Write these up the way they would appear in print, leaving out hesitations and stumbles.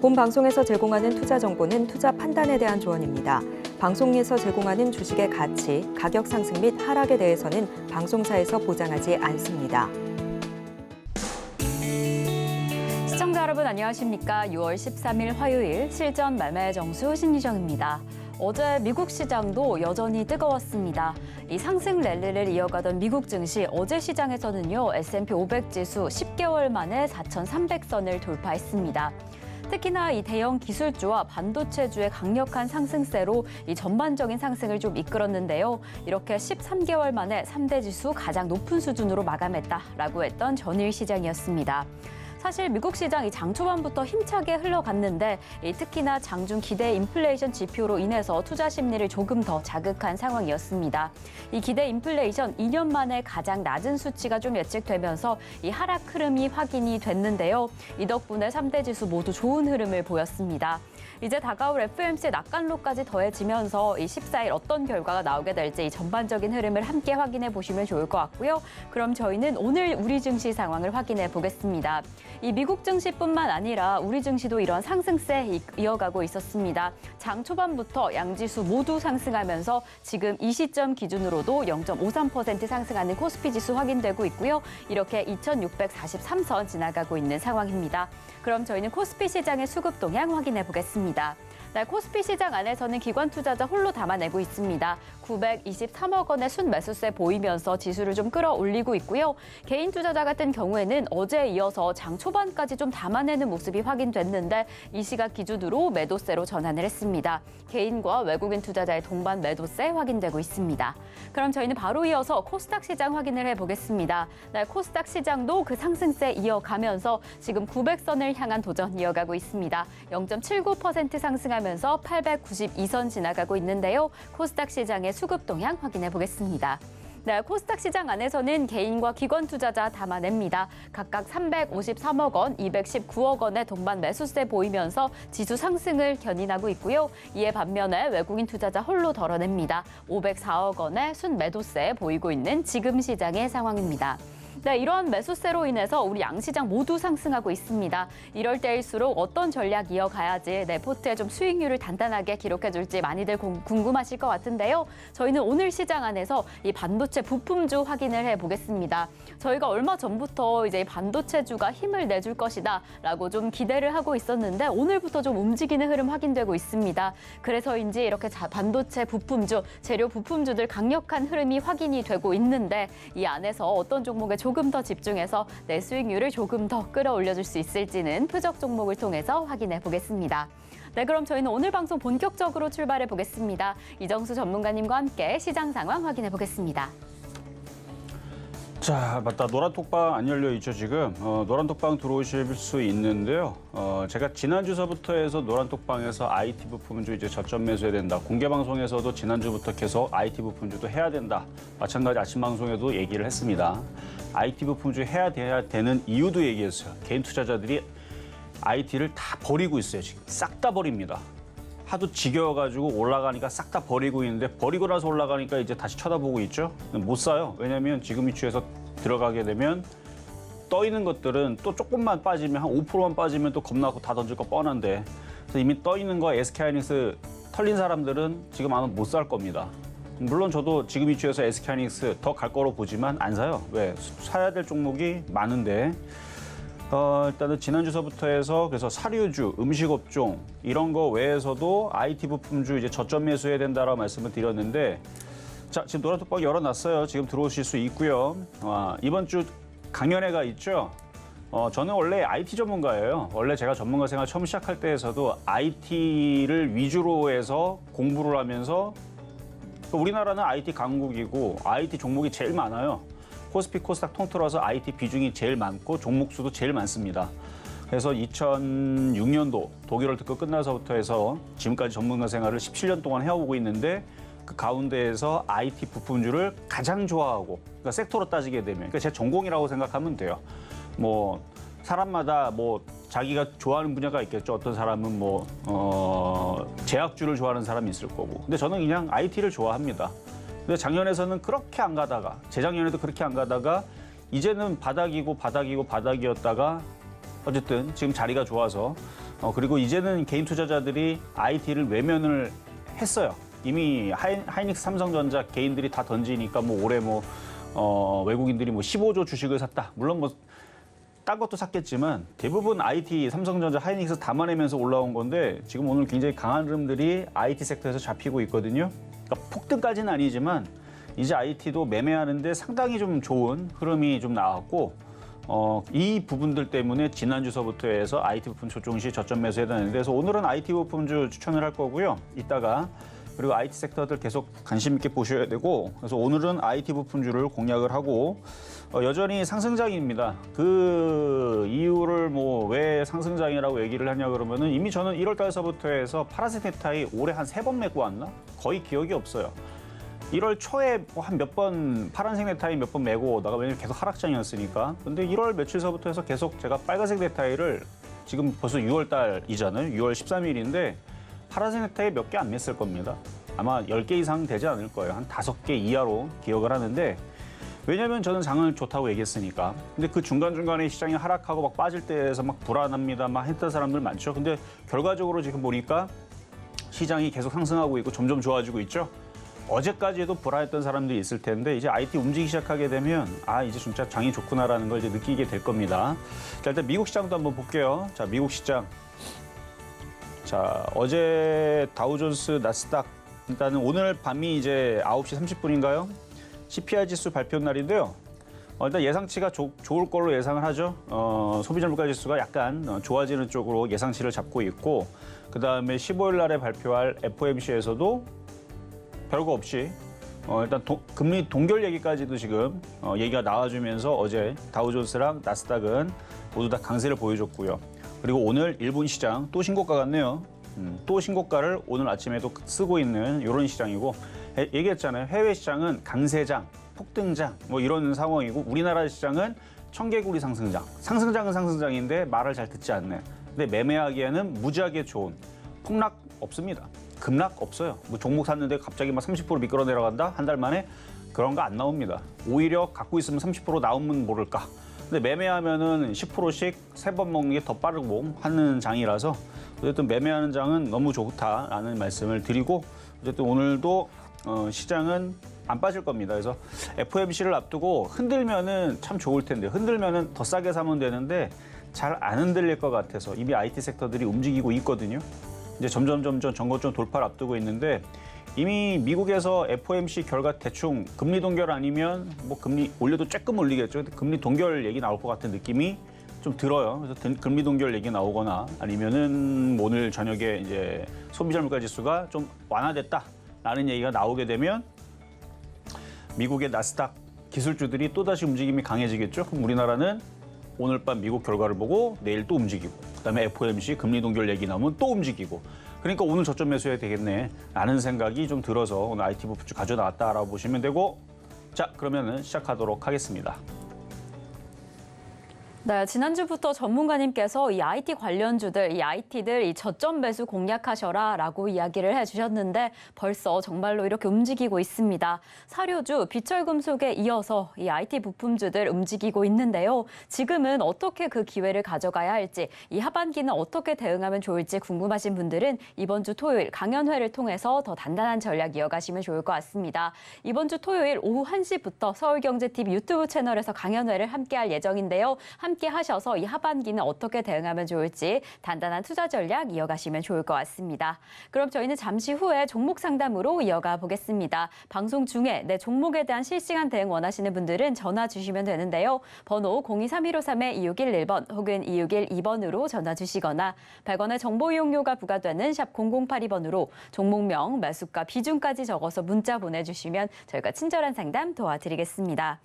본 방송에서 제공하는 투자 정보는 투자 판단에 대한 조언입니다. 방송에서 제공하는 주식의 가치, 가격 상승 및 하락에 대해서는 방송사에서 보장하지 않습니다. 시청자 여러분 안녕하십니까? 6월 13일 화요일 실전 말말 정수 신유정입니다. 어제 미국 시장도 여전히 뜨거웠습니다. 이 상승 랠리를 이어가던 미국 증시 어제 시장에서는요, S&P 500 지수 10개월 만에 4,300선을 돌파했습니다. 특히나 이 대형 기술주와 반도체주의 강력한 상승세로 이 전반적인 상승을 좀 이끌었는데요. 이렇게 13개월 만에 3대 지수 가장 높은 수준으로 마감했다라고 했던 전일 시장이었습니다. 사실 미국 시장이 장 초반부터 힘차게 흘러갔는데 특히나 장중 기대 인플레이션 지표로 인해서 투자 심리를 조금 더 자극한 상황이었습니다. 이 기대 인플레이션 2년 만에 가장 낮은 수치가 좀 예측되면서 이 하락 흐름이 확인이 됐는데요. 이 덕분에 3대 지수 모두 좋은 흐름을 보였습니다. 이제 다가올 FOMC의 낙관로까지 더해지면서 이 14일 어떤 결과가 나오게 될지 이 전반적인 흐름을 함께 확인해 보시면 좋을 것 같고요. 그럼 저희는 오늘 우리 증시 상황을 확인해 보겠습니다. 이 미국 증시뿐만 아니라 우리 증시도 이런 상승세 이어가고 있었습니다. 장 초반부터 양지수 모두 상승하면서 지금 이 시점 기준으로도 0.53% 상승하는 코스피 지수 확인되고 있고요. 이렇게 2643선 지나가고 있는 상황입니다. 그럼 저희는 코스피 시장의 수급 동향 확인해 보겠습니다. 네, 코스피 시장 안에서는 기관 투자자 홀로 담아내고 있습니다. 923억 원의 순매수세 보이면서 지수를 좀 끌어올리고 있고요. 개인 투자자 같은 경우에는 어제에 이어서 장 초반까지 좀 담아내는 모습이 확인됐는데 이 시각 기준으로 매도세로 전환을 했습니다. 개인과 외국인 투자자의 동반 매도세 확인되고 있습니다. 그럼 저희는 바로 이어서 코스닥 시장 확인을 해보겠습니다. 네, 코스닥 시장도 그 상승세 이어가면서 지금 900선을 향한 도전 이어가고 있습니다. 0.79% 상승하면서 892선 지나가고 있는데요. 코스닥 시장의 수급 동향 확인해 보겠습니다. 네, 코스닥 시장 안에서는 개인과 기관 투자자 담아냅니다. 각각 353억 원, 219억 원의 동반 매수세 보이면서 지수 상승을 견인하고 있고요. 이에 반면에 외국인 투자자 홀로 덜어냅니다. 504억 원의 순매도세 보이고 있는 지금 시장의 상황입니다. 네, 이러한 매수세로 인해서 우리 양시장 모두 상승하고 있습니다. 이럴 때일수록 어떤 전략 이어가야지 내 포트에 좀 수익률을 단단하게 기록해줄지 많이들 궁금하실 것 같은데요. 저희는 오늘 시장 안에서 이 반도체 부품주 확인을 해보겠습니다. 저희가 얼마 전부터 이제 반도체주가 힘을 내줄 것이다라고 좀 기대를 하고 있었는데 오늘부터 좀 움직이는 흐름 확인되고 있습니다. 그래서인지 이렇게 반도체 부품주, 재료 부품주들 강력한 흐름이 확인이 되고 있는데 이 안에서 어떤 종목에 조금 더 집중해서 내 수익률을 조금 더 끌어올려줄 수 있을지는 표적 종목을 통해서 확인해 보겠습니다. 네, 그럼 저희는 오늘 방송 본격적으로 출발해 보겠습니다. 이정수 전문가님과 함께 시장 상황 확인해 보겠습니다. 자, 맞다. 노란톡방 안 열려 있죠, 지금. 노란톡방 들어오실 수 있는데요. 제가 지난주서부터 해서 노란톡방에서 IT 부품주 이제 저점 매수해야 된다. 공개방송에서도 지난주부터 계속 IT 부품주도 해야 된다. 마찬가지 아침 방송에도 얘기를 했습니다. IT 부품주 해야 되는 이유도 얘기했어요. 개인 투자자들이 IT를 다 버리고 있어요, 지금. 싹 다 버립니다. 하도 지겨워가지고 올라가니까 싹 다 버리고 있는데 버리고 나서 올라가니까 이제 다시 쳐다보고 있죠. 못 사요. 왜냐하면 지금 위치에서 들어가게 되면 떠 있는 것들은 또 조금만 빠지면 한 5%만 빠지면 또 겁나고 다 던질 거 뻔한데 그래서 이미 떠 있는 거 SK하이닉스 털린 사람들은 지금 아마 못 살 겁니다. 물론 저도 지금 위치에서 SK하이닉스 더 갈 거로 보지만 안 사요. 왜? 사야 될 종목이 많은데 일단은 지난주서부터 해서 그래서 사료주, 음식업종 이런 거 외에서도 IT 부품주 이제 저점 매수해야 된다라고 말씀을 드렸는데 자, 지금 노란톡방 열어놨어요. 지금 들어오실 수 있고요. 이번 주 강연회가 있죠. 저는 원래 IT 전문가예요. 원래 제가 전문가 생활 처음 시작할 때에서도 IT를 위주로 해서 공부를 하면서 우리나라는 IT 강국이고 IT 종목이 제일 많아요. 코스피, 코스닥 통틀어서 IT 비중이 제일 많고 종목 수도 제일 많습니다. 그래서 2006년도 독일월 특허 끝나서부터 해서 지금까지 전문가 생활을 17년 동안 해오고 있는데 그 가운데에서 IT 부품주를 가장 좋아하고 그러니까 섹터로 따지게 되면 그러니까 제 전공이라고 생각하면 돼요. 뭐 사람마다 뭐 자기가 좋아하는 분야가 있겠죠. 어떤 사람은 제약주를 좋아하는 사람이 있을 거고. 근데 저는 그냥 IT를 좋아합니다. 근데 작년에서는 그렇게 안 가다가 재작년에도 그렇게 안 가다가 이제는 바닥이고 바닥이고 바닥이었다가 어쨌든 지금 자리가 좋아서 그리고 이제는 개인 투자자들이 IT를 외면을 했어요. 이미 하이닉스, 삼성전자 개인들이 다 던지니까 뭐 올해 외국인들이 15조 주식을 샀다. 물론 딴 것도 샀겠지만 대부분 IT, 삼성전자, 하이닉스 담아내면서 올라온 건데 지금 오늘 굉장히 강한 흐름들이 IT 섹터에서 잡히고 있거든요. 그러니까 폭등까지는 아니지만 이제 IT도 매매하는데 상당히 좀 좋은 흐름이 좀 나왔고 이 부분들 때문에 지난주서부터 해서 IT 부품 조정시 저점 매수해야 되는데 그래서 오늘은 IT 부품주 추천을 할 거고요. 이따가 그리고 IT 섹터들 계속 관심 있게 보셔야 되고 그래서 오늘은 IT 부품주를 공략을 하고 여전히 상승장입니다. 그 이유를 왜 상승장이라고 얘기를 하냐 그러면은 이미 저는 1월 달서부터 해서 파란색 넥타이 올해 한 3번 메고 왔나? 거의 기억이 없어요. 1월 초에 한 몇 번 파란색 넥타이 몇 번 메고 오다가 왜냐면 계속 하락장이었으니까. 근데 1월 며칠서부터 해서 계속 제가 빨간색 넥타이를 지금 벌써 6월 달이잖아요. 6월 13일인데 파란색 넥타이 몇 개 안 맸을 겁니다. 아마 10개 이상 되지 않을 거예요. 한 5개 이하로 기억을 하는데 왜냐면 저는 장을 좋다고 얘기했으니까. 근데 그 중간중간에 시장이 하락하고 막 빠질 때에서 막 불안합니다. 막 했던 사람들 많죠. 근데 결과적으로 지금 보니까 시장이 계속 상승하고 있고 점점 좋아지고 있죠. 어제까지도 불안했던 사람들이 있을 텐데 이제 IT 움직이기 시작하게 되면 이제 진짜 장이 좋구나라는 걸 이제 느끼게 될 겁니다. 자, 일단 미국 시장도 한번 볼게요. 자, 미국 시장. 자, 어제 다우존스, 나스닥 일단은 오늘 밤이 이제 9시 30분인가요? CPI 지수 발표 날인데요. 일단 예상치가 좋을 걸로 예상을 하죠. 소비자 물가 지수가 약간 좋아지는 쪽으로 예상치를 잡고 있고 그다음에 15일 날에 발표할 FOMC에서도 별거 없이 일단 금리 동결 얘기까지도 지금 얘기가 나와주면서 어제 다우존스랑 나스닥은 모두 다 강세를 보여줬고요. 그리고 오늘 일본 시장 또 신고가 같네요. 또 신고가를 오늘 아침에도 쓰고 있는 이런 시장이고 얘기했잖아요. 해외 시장은 강세장, 폭등장 이런 상황이고 우리나라 시장은 청개구리 상승장. 상승장은 상승장인데 말을 잘 듣지 않는. 근데 매매하기에는 무지하게 좋은 폭락 없습니다. 급락 없어요. 종목 샀는데 갑자기 막 30% 미끄러 내려간다? 한 달 만에 그런 거 안 나옵니다. 오히려 갖고 있으면 30% 나오면 모를까. 근데 매매하면은 10%씩 3번 먹는 게 더 빠르고 하는 장이라서 어쨌든 매매하는 장은 너무 좋다라는 말씀을 드리고 어쨌든 오늘도 시장은 안 빠질 겁니다. 그래서 FOMC를 앞두고 흔들면은 참 좋을 텐데 흔들면은 더 싸게 사면 되는데 잘 안 흔들릴 것 같아서 이미 IT 섹터들이 움직이고 있거든요. 이제 점점 전고점 돌파를 앞두고 있는데 이미 미국에서 FOMC 결과 대충 금리 동결 아니면 금리 올려도 조금 올리겠죠. 근데 금리 동결 얘기 나올 것 같은 느낌이 좀 들어요. 그래서 금리 동결 얘기 나오거나 아니면은 오늘 저녁에 이제 소비자 물가 지수가 좀 완화됐다라는 얘기가 나오게 되면 미국의 나스닥 기술주들이 또다시 움직임이 강해지겠죠. 그럼 우리나라는 오늘 밤 미국 결과를 보고 내일 또 움직이고 그다음에 FOMC 금리 동결 얘기 나오면 또 움직이고 그러니까 오늘 저점 매수해야 되겠네 라는 생각이 좀 들어서 오늘 IT 부품주 가져나왔다라고 보시면 되고 자 그러면은 시작하도록 하겠습니다. 네, 지난주부터 전문가님께서 이 IT 관련주들, 이 IT들 이 저점 매수 공략하셔라라고 이야기를 해주셨는데 벌써 정말로 이렇게 움직이고 있습니다. 사료주, 비철금속에 이어서 이 IT 부품주들 움직이고 있는데요. 지금은 어떻게 그 기회를 가져가야 할지, 이 하반기는 어떻게 대응하면 좋을지 궁금하신 분들은 이번 주 토요일 강연회를 통해서 더 단단한 전략 이어가시면 좋을 것 같습니다. 이번 주 토요일 오후 1시부터 서울경제TV 유튜브 채널에서 강연회를 함께할 예정인데요. 함께 하셔서 이 하반기는 어떻게 대응하면 좋을지 단단한 투자 전략 이어가시면 좋을 것 같습니다. 그럼 저희는 잠시 후에 종목 상담으로 이어가 보겠습니다. 방송 중에 내 종목에 대한 실시간 대응 원하시는 분들은 전화 주시면 되는데요. 번호 023153-2611번 혹은 2612번으로 전화 주시거나 100원의 정보 이용료가 부과되는 샵 0082번으로 종목명, 매수가, 비중까지 적어서 문자 보내주시면 저희가 친절한 상담 도와드리겠습니다.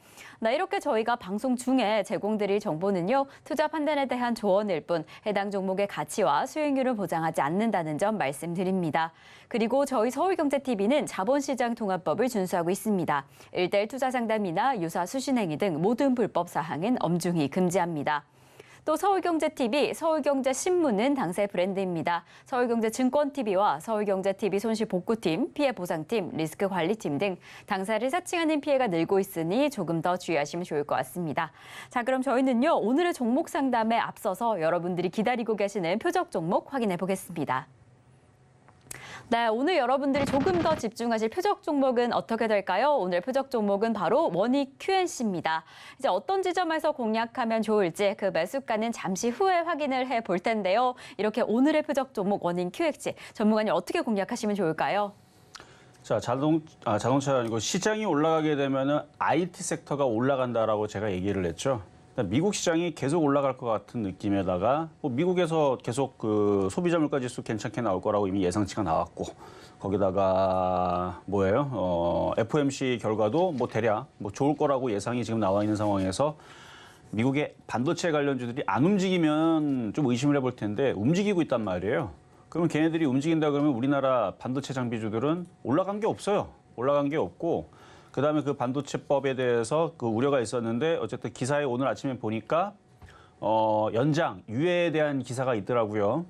이렇게 저희가 방송 중에 제공드릴 정보는요. 투자 판단에 대한 조언일 뿐 해당 종목의 가치와 수익률을 보장하지 않는다는 점 말씀드립니다. 그리고 저희 서울경제TV는 자본시장 통합법을 준수하고 있습니다. 1:1 투자 상담이나 유사 수신행위 등 모든 불법 사항은 엄중히 금지합니다. 또 서울경제TV, 서울경제신문은 당사의 브랜드입니다. 서울경제증권TV와 서울경제TV 손실복구팀, 피해보상팀, 리스크관리팀 등 당사를 사칭하는 피해가 늘고 있으니 조금 더 주의하시면 좋을 것 같습니다. 자, 그럼 저희는요, 오늘의 종목 상담에 앞서서 여러분들이 기다리고 계시는 표적 종목 확인해 보겠습니다. 네, 오늘 여러분들이 조금 더 집중하실 표적 종목은 어떻게 될까요? 오늘 표적 종목은 바로 원익 QNC입니다. 이제 어떤 지점에서 공략하면 좋을지 그 매수가는 잠시 후에 확인을 해 볼 텐데요. 이렇게 오늘의 표적 종목 원익 QNC 전문가님 어떻게 공략하시면 좋을까요? 자, 자동차 아니고 시장이 올라가게 되면은 IT 섹터가 올라간다라고 제가 얘기를 했죠. 미국 시장이 계속 올라갈 것 같은 느낌에다가 뭐 미국에서 계속 그 소비자 물가 지수 괜찮게 나올 거라고 이미 예상치가 나왔고 거기다가 뭐예요? FOMC 결과도 뭐 대략 뭐 좋을 거라고 예상이 지금 나와 있는 상황에서 미국의 반도체 관련주들이 안 움직이면 좀 의심을 해볼 텐데 움직이고 있단 말이에요. 그러면 걔네들이 움직인다 그러면 우리나라 반도체 장비주들은 올라간 게 없어요. 올라간 게 없고 그다음에 그 반도체법에 대해서 그 우려가 있었는데 어쨌든 기사에 오늘 아침에 보니까 연장, 유예에 대한 기사가 있더라고요.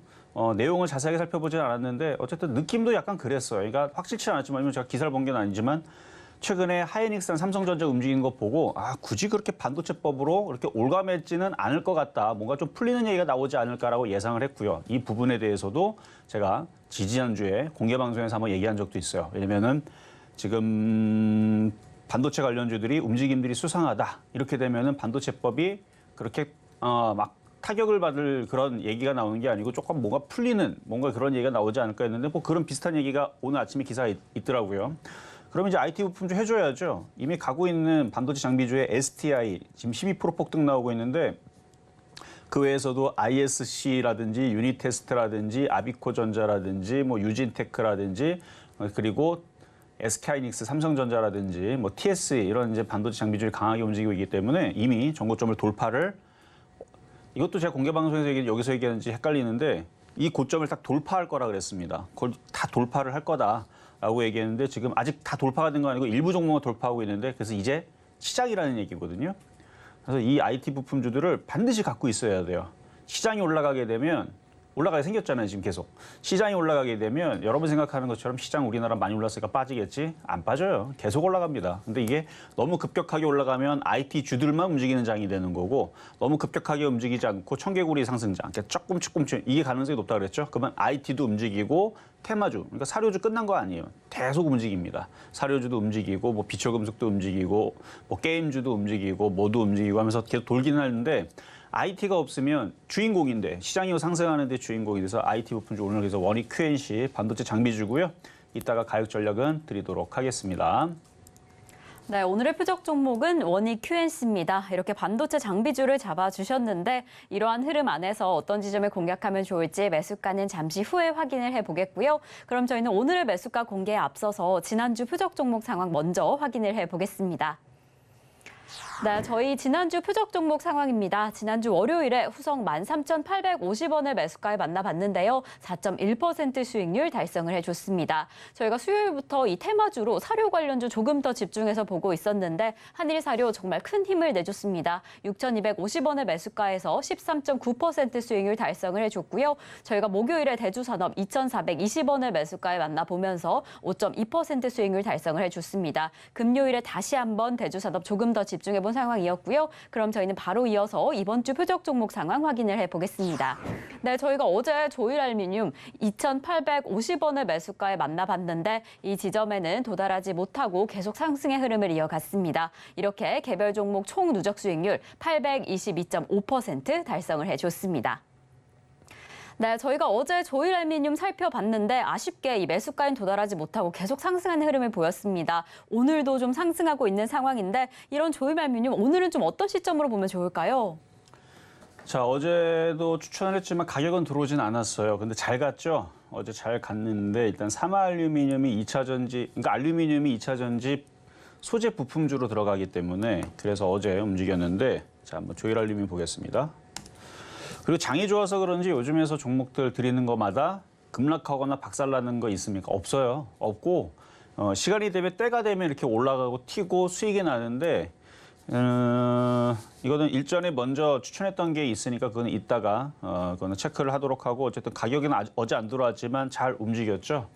내용을 자세하게 살펴보진 않았는데 어쨌든 느낌도 약간 그랬어요. 그러니까 확실치 않았지만 제가 기사를 본 게 아니지만 최근에 하이닉스랑 삼성전자 움직이는 거 보고 아 굳이 그렇게 반도체법으로 그렇게 올가매지는 않을 것 같다. 뭔가 좀 풀리는 얘기가 나오지 않을까라고 예상을 했고요. 이 부분에 대해서도 제가 지지난주에 공개방송에서 한번 얘기한 적도 있어요. 왜냐면은 지금 반도체 관련주들이 움직임들이 수상하다. 이렇게 되면은 반도체법이 그렇게 막 타격을 받을 그런 얘기가 나오는 게 아니고 조금 뭔가 풀리는 뭔가 그런 얘기가 나오지 않을까 했는데 뭐 그런 비슷한 얘기가 오늘 아침에 기사에 있더라고요. 그럼 이제 IT 부품주 해줘야죠. 이미 가고 있는 반도체 장비주의 STI 지금 12% 폭등 나오고 있는데 그 외에서도 ISC라든지 유니테스트라든지 아비코전자라든지 뭐 유진테크라든지 그리고 SK하이닉스, 삼성전자라든지 뭐 TSE 이런 이제 반도체 장비주를 강하게 움직이고 있기 때문에 이미 전고점을 돌파를 이것도 제가 공개 방송에서 여기서 얘기하는지 헷갈리는데 이 고점을 딱 돌파할 거라 그랬습니다. 그걸 다 돌파를 할 거다라고 얘기했는데 지금 아직 다 돌파가 된 거 아니고 일부 종목은 돌파하고 있는데 그래서 이제 시작이라는 얘기거든요. 그래서 이 IT 부품주들을 반드시 갖고 있어야 돼요. 시장이 올라가게 되면 올라가게 생겼잖아요, 지금 계속. 시장이 올라가게 되면 여러분 생각하는 것처럼 시장 우리나라 많이 올랐으니까 빠지겠지? 안 빠져요. 계속 올라갑니다. 근데 이게 너무 급격하게 올라가면 IT 주들만 움직이는 장이 되는 거고 너무 급격하게 움직이지 않고 청개구리 상승장, 그러니까 조금씩 이게 가능성이 높다 그랬죠? 그러면 IT도 움직이고 테마주, 그러니까 사료주 끝난 거 아니에요. 계속 움직입니다. 사료주도 움직이고 뭐 비초금속도 움직이고 뭐 게임주도 움직이고 뭐도 움직이고 하면서 계속 돌기는 하는데 IT가 없으면 주인공인데 시장이 상승하는데 주인공이 돼서 IT 부품주 오늘 그래서 원익 QNC 반도체 장비주고요. 이따가 가격 전략은 드리도록 하겠습니다. 네, 오늘의 표적 종목은 원익 QNC입니다. 이렇게 반도체 장비주를 잡아주셨는데 이러한 흐름 안에서 어떤 지점에 공략하면 좋을지 매수가는 잠시 후에 확인을 해보겠고요. 그럼 저희는 오늘의 매수가 공개에 앞서서 지난주 표적 종목 상황 먼저 확인을 해보겠습니다. 네, 저희 지난주 표적 종목 상황입니다. 지난주 월요일에 후성 13,850원의 매수가에 만나봤는데요. 4.1% 수익률 달성을 해줬습니다. 저희가 수요일부터 이 테마주로 사료 관련주 조금 더 집중해서 보고 있었는데 한일사료 정말 큰 힘을 내줬습니다. 6,250원의 매수가에서 13.9% 수익률 달성을 해줬고요. 저희가 목요일에 대주산업 2,420원의 매수가에 만나보면서 5.2% 수익률 달성을 해줬습니다. 금요일에 다시 한번 대주산업 조금 더 집중해본 상황이었고요. 그럼 저희는 바로 이어서 이번 주 표적 종목 상황 확인을 해보겠습니다. 네, 저희가 어제 조일알루미늄 2,850원의 매수가에 만나봤는데 이 지점에는 도달하지 못하고 계속 상승의 흐름을 이어갔습니다. 이렇게 개별 종목 총 누적 수익률 822.5% 달성을 해줬습니다. 네, 저희가 어제 조일알루미늄 살펴봤는데 아쉽게 이 매수가엔 도달하지 못하고 계속 상승하는 흐름을 보였습니다. 오늘도 좀 상승하고 있는 상황인데 이런 조일알루미늄 오늘은 좀 어떤 시점으로 보면 좋을까요? 자, 어제도 추천을 했지만 가격은 들어오진 않았어요. 근데 잘 갔죠? 어제 잘 갔는데 일단 삼화알루미늄이 2차 전지, 그러니까 알루미늄이 2차 전지 소재 부품주로 들어가기 때문에 그래서 어제 움직였는데 자, 한번 조일알루미늄 보겠습니다. 그리고 장이 좋아서 그런지 요즘에서 종목들 드리는 것마다 급락하거나 박살나는 거 있습니까? 없어요. 없고 시간이 되면 때가 되면 이렇게 올라가고 튀고 수익이 나는데 이거는 일전에 먼저 추천했던 게 있으니까 그거는 이따가 그거는 체크를 하도록 하고 어쨌든 가격은 어제 안 들어왔지만 잘 움직였죠.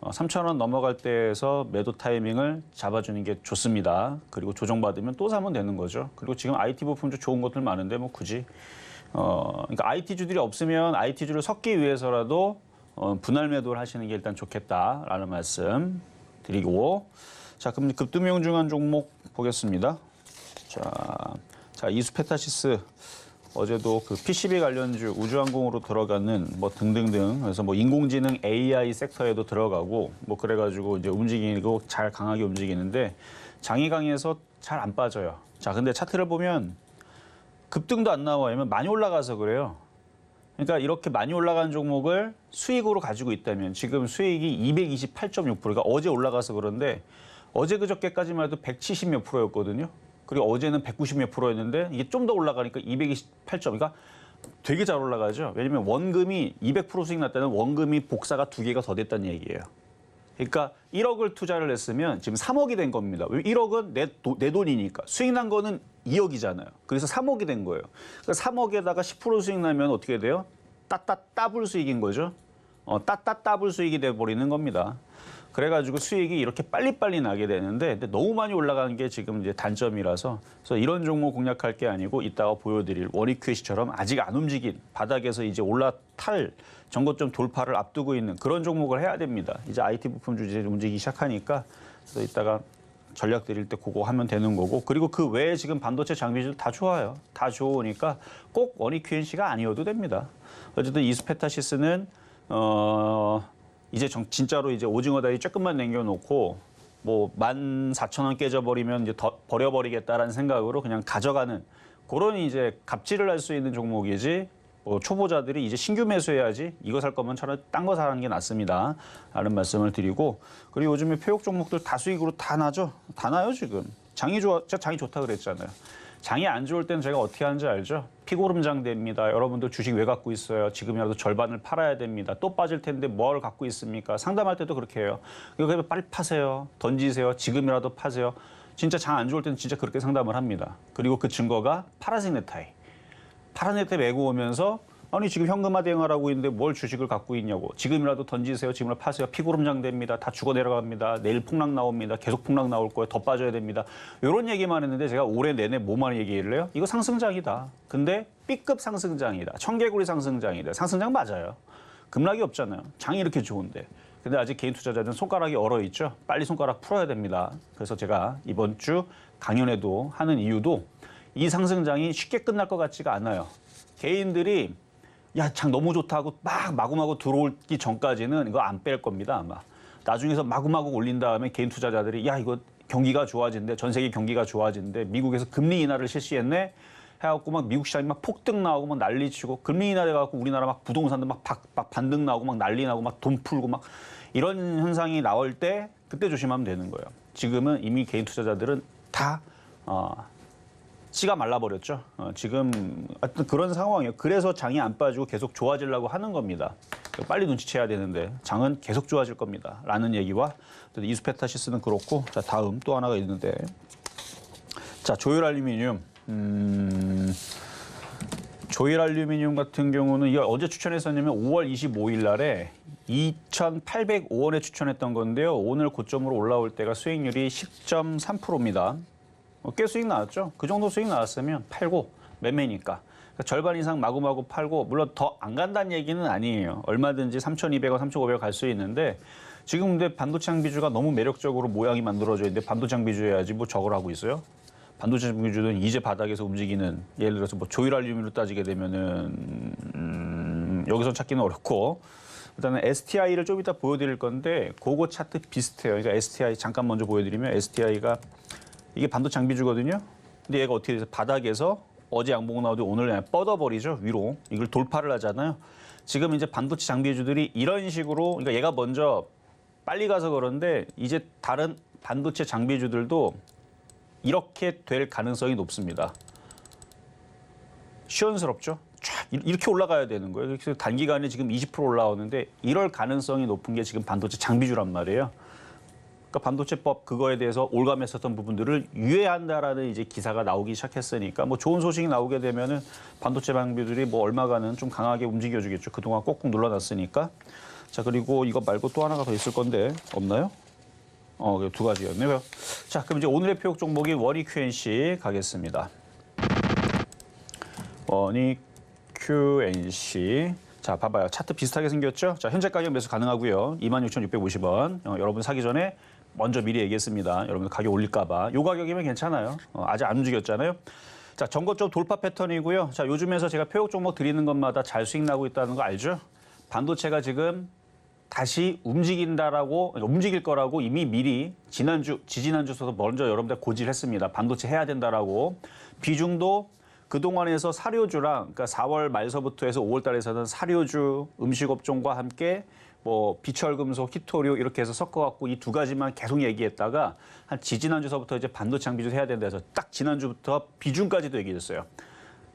3,000원 넘어갈 때에서 매도 타이밍을 잡아주는 게 좋습니다. 그리고 조정받으면 또 사면 되는 거죠. 그리고 지금 IT 부품주 좋은 것들 많은데 뭐 굳이 그러니까 IT주들이 없으면 IT주를 섞기 위해서라도 분할 매도를 하시는 게 일단 좋겠다라는 말씀 드리고 자 그럼 급등용 중한 종목 보겠습니다. 자 이수페타시스 어제도 그 PCB 관련주 우주항공으로 들어가는 뭐 등등등 그래서 뭐 인공지능 AI 섹터에도 들어가고 뭐 그래가지고 이제 움직이고 잘 강하게 움직이는데 장이 강해서 잘 안 빠져요. 자 근데 차트를 보면 급등도 안 나와요. 많이 올라가서 그래요. 그러니까 이렇게 많이 올라간 종목을 수익으로 가지고 있다면 지금 수익이 228.6%가 어제 올라가서 그런데 어제 그저께까지만 해도 170 몇 프로였거든요. 그리고 어제는 190 몇 프로였는데 이게 좀 더 올라가니까 228점. 그러니까 되게 잘 올라가죠. 왜냐면 원금이 200% 수익 났다는 원금이 복사가 2개가 더 됐다는 얘기예요. 그러니까 1억을 투자를 했으면 지금 3억이 된 겁니다. 1억은 내 돈이니까. 수익 난 거는 2억이잖아요. 그래서 3억이 된 거예요. 그러니까 3억에다가 10% 수익 나면 어떻게 돼요? 따블 수익인 거죠. 따블 수익이 돼버리는 겁니다. 그래가지고 수익이 이렇게 빨리빨리 나게 되는데 근데 너무 많이 올라가는 게 지금 이제 단점이라서 그래서 이런 종목 공략할 게 아니고 이따가 보여드릴 원익큐시처럼 아직 안 움직인 바닥에서 이제 올라탈 전고점 돌파를 앞두고 있는 그런 종목을 해야 됩니다. 이제 IT 부품주 이제 움직이기 시작하니까 그래서 이따가 전략 드릴 때 그거 하면 되는 거고 그리고 그 외에 지금 반도체 장비들 다 좋아요. 다 좋으니까 꼭 원익큐시가 아니어도 됩니다. 어쨌든 이수페타시스는 이제 진짜로 이제 오징어 다리 조금만 남겨놓고 뭐 14,000원 깨져버리면 이제 더 버려버리겠다라는 생각으로 그냥 가져가는 그런 이제 갑질을 할 수 있는 종목이지 뭐 초보자들이 이제 신규 매수해야지 이거 살 거면 차라리 딴 거 사는 게 낫습니다. 라는 말씀을 드리고 그리고 요즘에 폐역 종목들 다 수익으로 다 나죠? 다 나요 지금. 장이 좋다 그랬잖아요. 장이 안 좋을 때는 제가 어떻게 하는지 알죠? 피고름장 됩니다. 여러분들 주식 왜 갖고 있어요? 지금이라도 절반을 팔아야 됩니다. 또 빠질 텐데 뭘 갖고 있습니까? 상담할 때도 그렇게 해요. 그러니까 빨리 파세요. 던지세요. 지금이라도 파세요. 진짜 장 안 좋을 때는 진짜 그렇게 상담을 합니다. 그리고 그 증거가 파란색 넥타이. 파란 넥타이 메고 오면서 아니 지금 현금화 대응하라고 있는데 뭘 주식을 갖고 있냐고. 지금이라도 던지세요. 지금이라도 파세요. 피고름장 됩니다. 다 죽어 내려갑니다. 내일 폭락 나옵니다. 계속 폭락 나올 거예요. 더 빠져야 됩니다. 이런 얘기만 했는데 제가 올해 내내 뭐만 얘기를 해요? 이거 상승장이다. 근데 B급 상승장이다. 청개구리 상승장이다. 상승장 맞아요. 급락이 없잖아요. 장이 이렇게 좋은데. 근데 아직 개인 투자자들은 손가락이 얼어 있죠. 빨리 손가락 풀어야 됩니다. 그래서 제가 이번 주 강연에도 하는 이유도 이 상승장이 쉽게 끝날 것 같지가 않아요. 개인들이 야, 장 너무 좋다 하고 막 마구마구 들어오기 전까지는 이거 안 뺄 겁니다, 아마. 나중에서 마구마구 올린 다음에 개인 투자자들이 야, 이거 경기가 좋아진대. 전 세계 경기가 좋아진대. 미국에서 금리 인하를 실시했네. 해갖고 막 미국 시장이 막 폭등 나오고 막 난리치고 금리 인하 돼갖고 우리나라 막 부동산도 막 반등 나오고 막 난리 나고 막 돈 풀고 막 이런 현상이 나올 때 그때 조심하면 되는 거예요. 지금은 이미 개인 투자자들은 다 씨가 말라버렸죠. 지금 하여튼 그런 상황이에요. 그래서 장이 안 빠지고 계속 좋아지려고 하는 겁니다. 빨리 눈치채야 되는데 장은 계속 좋아질 겁니다. 라는 얘기와 이수페타시스는 그렇고 자 다음 또 하나가 있는데 자 조일알루미늄 조일알루미늄 같은 경우는 이거 언제 추천했었냐면 5월 25일 날에 2,805원에 추천했던 건데요. 오늘 고점으로 올라올 때가 수익률이 10.3%입니다. 꽤 수익 나왔죠. 그 정도 수익 나왔으면 팔고 매매니까. 그러니까 절반 이상 마구마구 팔고 물론 더 안 간다는 얘기는 아니에요. 얼마든지 3,200원, 3,500원 갈 수 있는데 지금 근데 반도체 장비주가 너무 매력적으로 모양이 만들어져 있는데 반도체 장비주 해야지 뭐 저걸 하고 있어요. 반도체 장비주는 이제 바닥에서 움직이는 예를 들어서 뭐 조일알루미늄으로 따지게 되면은 여기서 찾기는 어렵고 그다음에 STI를 좀 이따 보여드릴 건데 그거 차트 비슷해요. 그러니까 STI 잠깐 먼저 보여드리면 STI가 이게 반도체 장비주거든요. 근데 얘가 어떻게 돼서 바닥에서 어제 양봉 나오더니 오늘 그냥 뻗어버리죠. 위로. 이걸 돌파를 하잖아요. 지금 이제 반도체 장비주들이 이런 식으로 그러니까 얘가 먼저 빨리 가서 그런데 이제 다른 반도체 장비주들도 이렇게 될 가능성이 높습니다. 시원스럽죠? 쫙 이렇게 올라가야 되는 거예요. 그래서 단기간에 지금 20% 올라오는데 이럴 가능성이 높은 게 지금 반도체 장비주란 말이에요. 그러니까 반도체법 그거에 대해서 올감했었던 부분들을 유예한다라는 이제 기사가 나오기 시작했으니까 뭐 좋은 소식이 나오게 되면은 반도체 장비들이 뭐 얼마간은 좀 강하게 움직여주겠죠. 그동안 꾹꾹 눌러놨으니까. 자, 그리고 이거 말고 또 하나가 더 있을 건데 없나요? 두 가지였네요. 자, 그럼 이제 오늘의 표역 종목이 원익 QNC 가겠습니다. 원익 QNC. 자, 봐봐요. 차트 비슷하게 생겼죠? 자, 현재 가격 매수 가능하고요. 26,650원. 여러분 사기 전에 먼저 미리 얘기했습니다. 여러분 가격 올릴까 봐. 요 가격이면 괜찮아요. 아직 안 움직였잖아요. 자, 전고점 돌파 패턴이고요. 자, 요즘에서 제가 표역 종목 드리는 것마다 잘 수익 나고 있다는 거 알죠? 반도체가 지금 다시 움직일 거라고 이미 미리 지지난주서도 먼저 여러분들 고지했습니다. 반도체 해야 된다라고. 비중도 그동안에서 사료주랑, 그러니까 4월 말서부터 해서 5월 달에서는 사료주, 음식업종과 함께 뭐 비철금속, 희토류 이렇게 해서 섞어갖고 이 두 가지만 계속 얘기했다가 한 지지난주서부터 이제 반도체 장비주 해야 된다 해서 딱 지난주부터 비중까지도 얘기했어요.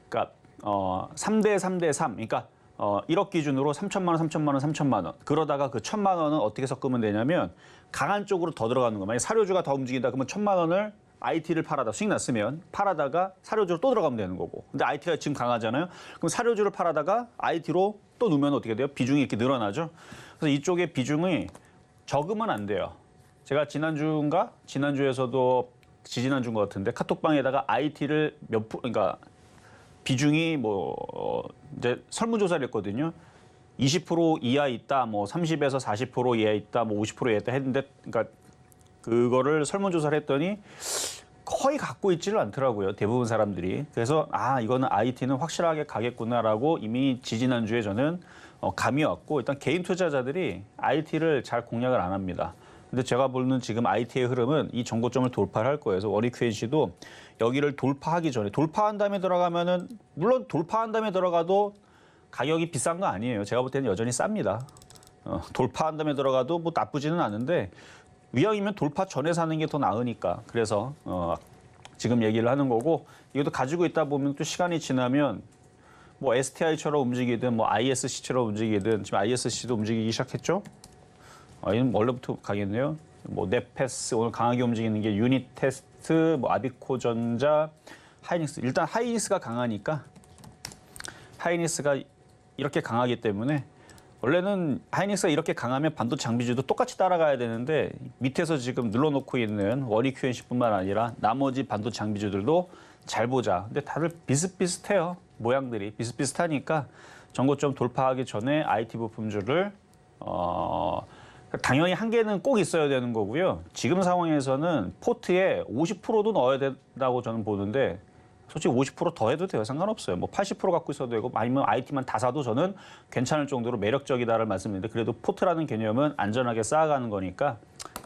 그러니까 3대 3대 3. 그러니까 1억 기준으로 3천만 원, 3천만 원, 3천만 원. 그러다가 그 1천만 원은 어떻게 섞으면 되냐면 강한 쪽으로 더 들어가는 거. 만약에 사료주가 더 움직인다 그러면 1천만 원을 IT를 팔아다 수익 났으면 팔아다가 사료주로 또 들어가면 되는 거고. 근데 IT가 지금 강하잖아요. 그럼 사료주를 팔아다가 IT로 또 넣으면 어떻게 돼요? 비중이 이렇게 늘어나죠. 그래서 이쪽에 비중이 적으면 안 돼요. 제가 지난주에서도 지지난주인 것 같은데 카톡방에다가 IT를 그러니까 비중이 이제 설문조사를 했거든요. 20% 이하 있다, 뭐 30에서 40% 이하 있다, 뭐 50% 이하 있다 했는데, 그러니까 그거를 설문조사를 했더니 거의 갖고 있지를 않더라고요. 대부분 사람들이. 그래서 이거는 IT는 확실하게 가겠구나라고 이미 지지난주에 저는 감이 왔고, 일단 개인 투자자들이 IT를 잘 공략을 안 합니다. 근데 제가 보는 지금 IT의 흐름은 이 전고점을 돌파를 할 거예요. 그래서 원익 QNC도 여기를 돌파하기 전에, 돌파한 다음에 들어가면은, 물론 돌파한 다음에 들어가도 가격이 비싼 거 아니에요. 제가 볼 때는 여전히 쌉니다. 돌파한 다음에 들어가도 뭐 나쁘지는 않은데, 위험이면 돌파 전에 사는 게 더 나으니까. 그래서 지금 얘기를 하는 거고, 이것도 가지고 있다 보면 또 시간이 지나면 뭐 STI처럼 움직이든 뭐 ISC처럼 움직이든, 지금 ISC도 움직이기 시작했죠. 이는 원래부터 가겠네요. 뭐 넷패스 오늘 강하게 움직이는 게 유니테스트, 뭐 아비코전자, 하이닉스. 일단 하이닉스가 강하니까, 하이닉스가 이렇게 강하기 때문에 원래는 하이닉스가 이렇게 강하면 반도체 장비주도 똑같이 따라가야 되는데, 밑에서 지금 눌러놓고 있는 원익 QNC뿐만 아니라 나머지 반도체 장비주들도 잘 보자. 근데 다들 비슷비슷해요. 모양들이 비슷비슷하니까 전고점 돌파하기 전에 IT 부품주를 당연히 한 개는 꼭 있어야 되는 거고요. 지금 상황에서는 포트에 50%도 넣어야 된다고 저는 보는데, 솔직히 50%더 해도 돼요. 상관없어요. 뭐 80% 갖고 있어도 되고, 아니면 IT만 다 사도 저는 괜찮을 정도로 매력적이다를 말씀드리는데, 그래도 포트라는 개념은 안전하게 쌓아가는 거니까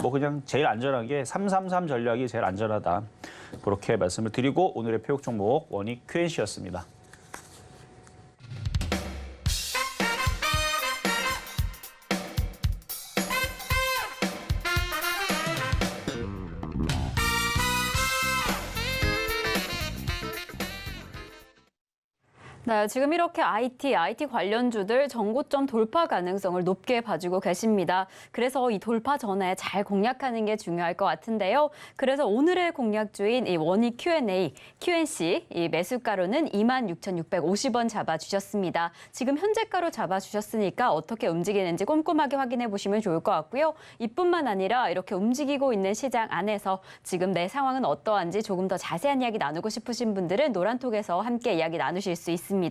뭐 그냥 제일 안전하게 333 전략이 제일 안전하다. 그렇게 말씀을 드리고, 오늘의 표역 종목 원익 QNC였습니다. 네, 지금 이렇게 IT 관련주들 전고점 돌파 가능성을 높게 봐주고 계십니다. 그래서 이 돌파 전에 잘 공략하는 게 중요할 것 같은데요. 그래서 오늘의 공략주인 이 원익 QNC 이 매수가로는 26,650원 잡아주셨습니다. 지금 현재가로 잡아주셨으니까 어떻게 움직이는지 꼼꼼하게 확인해 보시면 좋을 것 같고요. 이뿐만 아니라 이렇게 움직이고 있는 시장 안에서 지금 내 상황은 어떠한지 조금 더 자세한 이야기 나누고 싶으신 분들은 노란톡에서 함께 이야기 나누실 수 있습니다.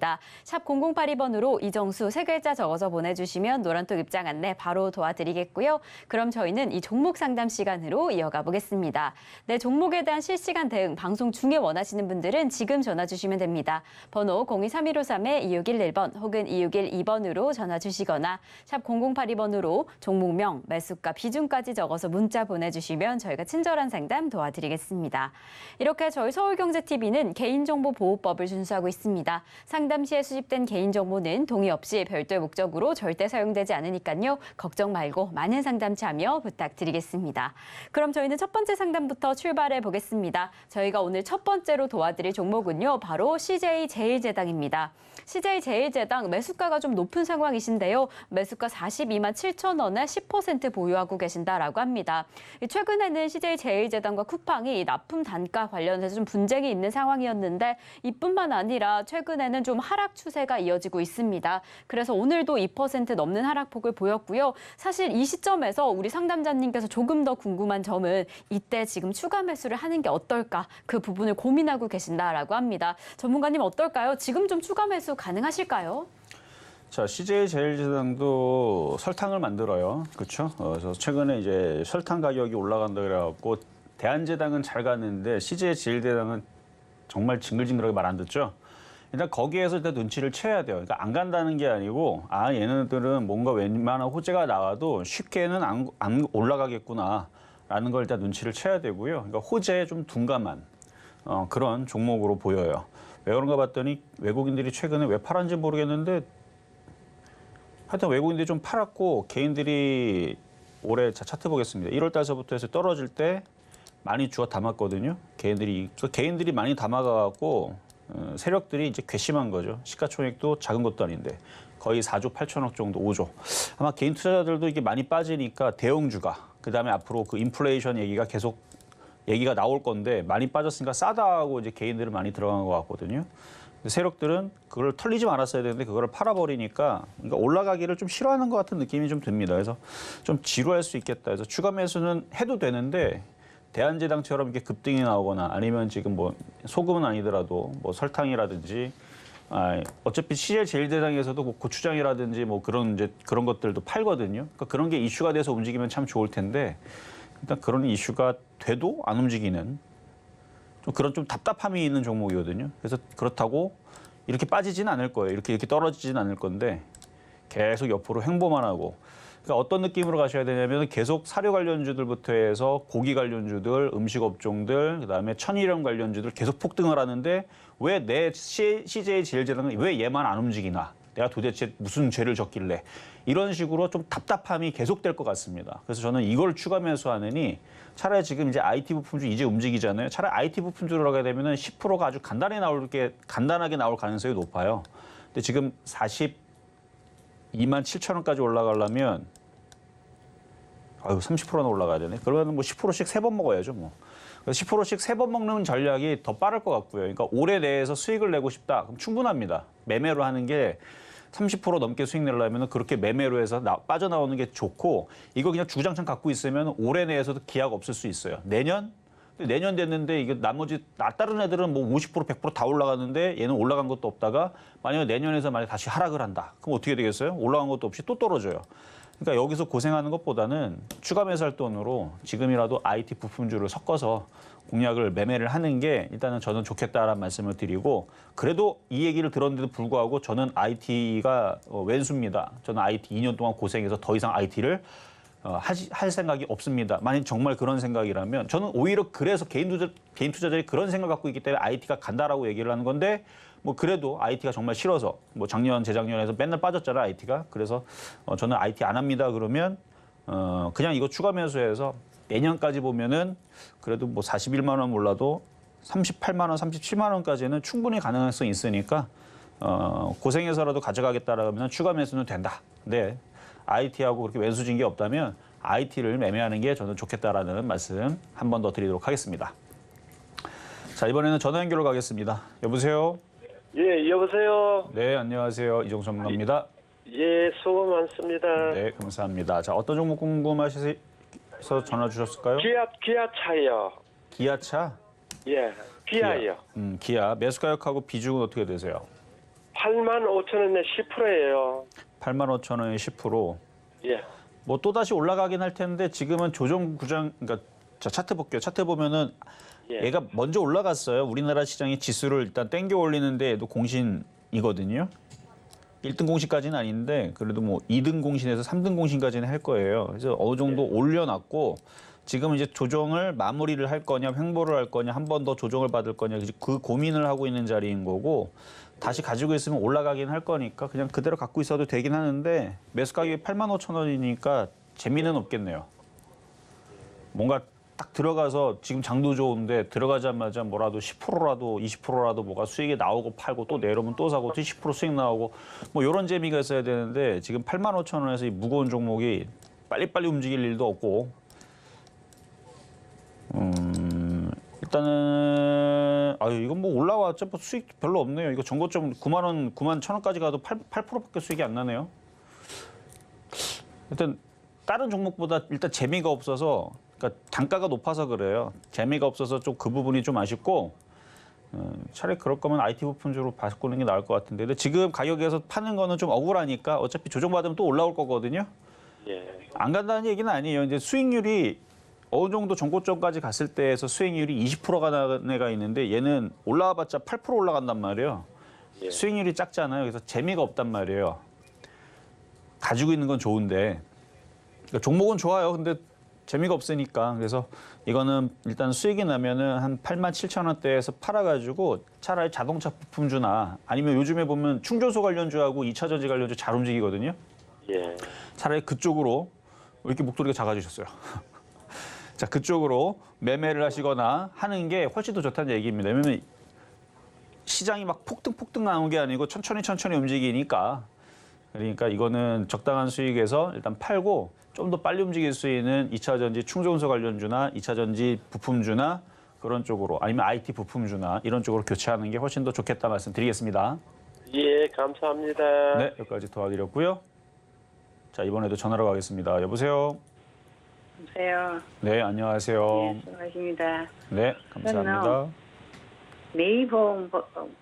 샵 0082번으로 이정수 세 글자 적어서 보내주시면 노란톡 입장 안내 바로 도와드리겠고요. 그럼 저희는 이 종목 상담 시간으로 이어가 보겠습니다. 네, 종목에 대한 실시간 대응 방송 중에 원하시는 분들은 지금 전화 주시면 됩니다. 번호 023153-2611번 혹은 2612번으로 전화 주시거나 샵 0082번으로 종목명, 매수가, 비중까지 적어서 문자 보내주시면 저희가 친절한 상담 도와드리겠습니다. 이렇게 저희 서울경제TV는 개인정보보호법을 준수하고 있습니다. 상담 시에 수집된 개인정보는 동의 없이 별도의 목적으로 절대 사용되지 않으니까요. 걱정 말고 많은 상담 참여 부탁드리겠습니다. 그럼 저희는 첫 번째 상담부터 출발해 보겠습니다. 저희가 오늘 첫 번째로 도와드릴 종목은요. 바로 CJ제일제당입니다. CJ제일제당 매수가가 좀 높은 상황이신데요. 매수가 42만 7천 원에 10% 보유하고 계신다라고 합니다. 최근에는 CJ제일제당과 쿠팡이 납품 단가 관련해서 좀 분쟁이 있는 상황이었는데 이뿐만 아니라 최근에는 좀 하락 추세가 이어지고 있습니다. 그래서 오늘도 2% 넘는 하락폭을 보였고요. 사실 이 시점에서 우리 상담자님께서 조금 더 궁금한 점은 이때 지금 추가 매수를 하는 게 어떨까 그 부분을 고민하고 계신다라고 합니다. 전문가님 어떨까요? 지금 좀 추가 매수 가능하실까요? 자, CJ제일제당도 설탕을 만들어요. 그렇죠? 그래서 최근에 이제 설탕 가격이 올라간다 그래갖고 대한제당은 잘 갔는데 CJ제일제당은 정말 징글징글하게 말 안 듣죠. 일단 거기에서 일단 눈치를 채야 돼요. 그러니까 안 간다는 게 아니고 얘네들은 뭔가 웬만한 호재가 나와도 쉽게는 안 올라가겠구나라는 걸 일단 눈치를 채야 되고요. 그러니까 호재에 좀 둔감한 그런 종목으로 보여요. 왜 그런가 봤더니 외국인들이 최근에 왜 팔았는지 모르겠는데 하여튼 외국인들이 좀 팔았고 개인들이 올해 차트 보겠습니다. 1월 달서부터 해서 떨어질 때 많이 주워 담았거든요. 개인들이 많이 담아가갖고 세력들이 이제 괘씸한 거죠. 시가총액도 작은 것도 아닌데 거의 4조 8천억 정도, 5조. 아마 개인 투자자들도 이게 많이 빠지니까 대형주가 그다음에 앞으로 그 인플레이션 얘기가 계속 얘기가 나올 건데 많이 빠졌으니까 싸다고 이제 개인들은 많이 들어간 것 같거든요. 세력들은 그걸 털리지 말았어야 되는데 그거를 팔아버리니까 그러니까 올라가기를 좀 싫어하는 것 같은 느낌이 좀 듭니다. 그래서 좀 지루할 수 있겠다. 그래서 추가 매수는 해도 되는데 대한제당처럼 이렇게 급등이 나오거나 아니면 지금 뭐 소금은 아니더라도 뭐 설탕이라든지 어차피 CJ제일제당에서도 뭐 고추장이라든지 뭐 그런 것들도 팔거든요. 그러니까 그런 게 이슈가 돼서 움직이면 참 좋을 텐데 일단 그런 이슈가 돼도 안 움직이는 좀 그런 좀 답답함이 있는 종목이거든요. 그래서 그렇다고 이렇게 빠지지는 않을 거예요. 이렇게 떨어지지는 않을 건데 계속 옆으로 횡보만 하고. 그러니까 어떤 느낌으로 가셔야 되냐면 계속 사료 관련주들부터 해서 고기 관련주들, 음식 업종들, 그다음에 천일염 관련주들 계속 폭등을 하는데 왜 내 CJ제일제당은 왜 얘만 안 움직이나? 내가 도대체 무슨 죄를 졌길래? 이런 식으로 좀 답답함이 계속될 것 같습니다. 그래서 저는 이걸 추가 매수하느니 차라리 지금 이제 IT 부품주 이제 움직이잖아요. 차라리 IT 부품주로 가게 되면은 10%가 아주 간단하게 나올 가능성이 높아요. 근데 지금 42만 7천 원까지 올라가려면 30%나 올라가야 되네. 그러면 뭐 10%씩 3번 먹어야죠, 뭐. 그래서 10%씩 3번 먹는 전략이 더 빠를 것 같고요. 그러니까 올해 내에서 수익을 내고 싶다. 그럼 충분합니다. 매매로 하는 게 30% 넘게 수익 내려면 그렇게 매매로 해서 빠져나오는 게 좋고 이거 그냥 주구장창 갖고 있으면 올해 내에서도 기회가 없을 수 있어요. 내년 됐는데 이게 나머지 다른 애들은 뭐 50% 100% 다 올라가는데 얘는 올라간 것도 없다가 만약에 내년에서 다시 하락을 한다. 그럼 어떻게 되겠어요? 올라간 것도 없이 또 떨어져요. 그러니까 여기서 고생하는 것보다는 추가 매수할 돈으로 지금이라도 IT 부품주를 섞어서 공략을 매매를 하는 게 일단은 저는 좋겠다라는 말씀을 드리고 그래도 이 얘기를 들었는데도 불구하고 저는 IT가 왼수입니다. 저는 IT 2년 동안 고생해서 더 이상 IT를 할 생각이 없습니다. 만약 정말 그런 생각이라면 저는 오히려 그래서 개인 투자자들이 그런 생각을 갖고 있기 때문에 IT가 간다라고 얘기를 하는 건데 뭐 그래도 IT가 정말 싫어서 뭐 작년 재작년에서 맨날 빠졌잖아 IT가. 그래서 저는 IT 안 합니다. 그러면 그냥 이거 추가 매수해서 내년까지 보면은 그래도 뭐 41만 원 몰라도 38만 원, 37만 원까지는 충분히 가능성이 있으니까 고생해서라도 가져가겠다라면 추가 매수는 된다. 근데 IT하고 그렇게 왼수진 게 없다면 IT를 매매하는 게 저는 좋겠다라는 말씀 한 번 더 드리도록 하겠습니다. 자, 이번에는 전화 연결로 가겠습니다. 여보세요? 예, 여보세요? 네, 안녕하세요. 이종수 전문가입니다. 예, 수고 많습니다. 네, 감사합니다. 자, 어떤 종목 궁금하셔서 전화 주셨을까요? 기아차요. 기아차? 예, 기아요. 기아. 매수 가격하고 비중은 어떻게 되세요? 85,000원에 10%예요. 85,000원에 10%. 예. 뭐 또다시 올라가긴 할 텐데 지금은 조정 구장, 그러니까 자, 차트 볼게요. 차트 보면은 예. 얘가 먼저 올라갔어요. 우리나라 시장의 지수를 일단 땡겨 올리는데 얘도 공신이거든요. 1등 공신까지는 아닌데 그래도 뭐 2등 공신에서 3등 공신까지는 할 거예요. 그래서 어느 정도 올려놨고 지금 이제 조정을 마무리를 할 거냐, 횡보를 할 거냐, 한 번 더 조정을 받을 거냐 그 고민을 하고 있는 자리인 거고 다시 가지고 있으면 올라가긴 할 거니까 그냥 그대로 갖고 있어도 되긴 하는데 매수 가격이 85,000원이니까 재미는 없겠네요. 뭔가 딱 들어가서 지금 장도 좋은데 들어가자마자 뭐라도 10%라도 20%라도 뭐가 수익이 나오고 팔고 또 내려오면 또 사고 또 10% 수익 나오고 뭐 이런 재미가 있어야 되는데 지금 85,000원에서 이 무거운 종목이 빨리빨리 움직일 일도 없고 일단은 이건 뭐 올라왔죠. 뭐 수익 별로 없네요. 이거 전고점 9만 원, 9만 1,000원까지 가도 8%밖에 수익이 안 나네요. 일단 다른 종목보다 일단 재미가 없어서 그러니까 단가가 높아서 그래요. 재미가 없어서 좀 그 부분이 좀 아쉽고 차라리 그럴 거면 IT 부품주로 바꾸는 게 나을 것 같은데 근데 지금 가격에서 파는 거는 좀 억울하니까 어차피 조정받으면 또 올라올 거거든요. 예. 안 간다는 얘기는 아니에요. 이제 수익률이 어느 정도 전고점까지 갔을 때에서 수익률이 20%가 나는 애가 있는데 얘는 올라와봤자 8% 올라간단 말이에요. 예. 수익률이 작잖아요. 그래서 재미가 없단 말이에요. 가지고 있는 건 좋은데 그러니까 종목은 좋아요. 근데 재미가 없으니까 그래서 이거는 일단 수익이 나면은 한 87,000원대에서 팔아가지고 차라리 자동차 부품주나 아니면 요즘에 보면 충전소 관련주하고 2차 전지 관련주 잘 움직이거든요. 예. 차라리 그쪽으로 왜 이렇게 목소리가 작아지셨어요? 자, 그쪽으로 매매를 하시거나 하는 게 훨씬 더 좋다는 얘기입니다. 왜냐면 시장이 막 폭등 나오는 게 아니고 천천히 움직이니까 그러니까 이거는 적당한 수익에서 일단 팔고 좀 더 빨리 움직일 수 있는 2차 전지 충전소 관련주나 2차 전지 부품주나 그런 쪽으로 아니면 IT 부품주나 이런 쪽으로 교체하는 게 훨씬 더 좋겠다 말씀드리겠습니다. 예, 감사합니다. 네, 여기까지 도와드렸고요. 자, 이번에도 전화로 가겠습니다. 여보세요? 여보세요. 네, 안녕하세요. 네, 수고하십니다. 네, 감사합니다. 네이버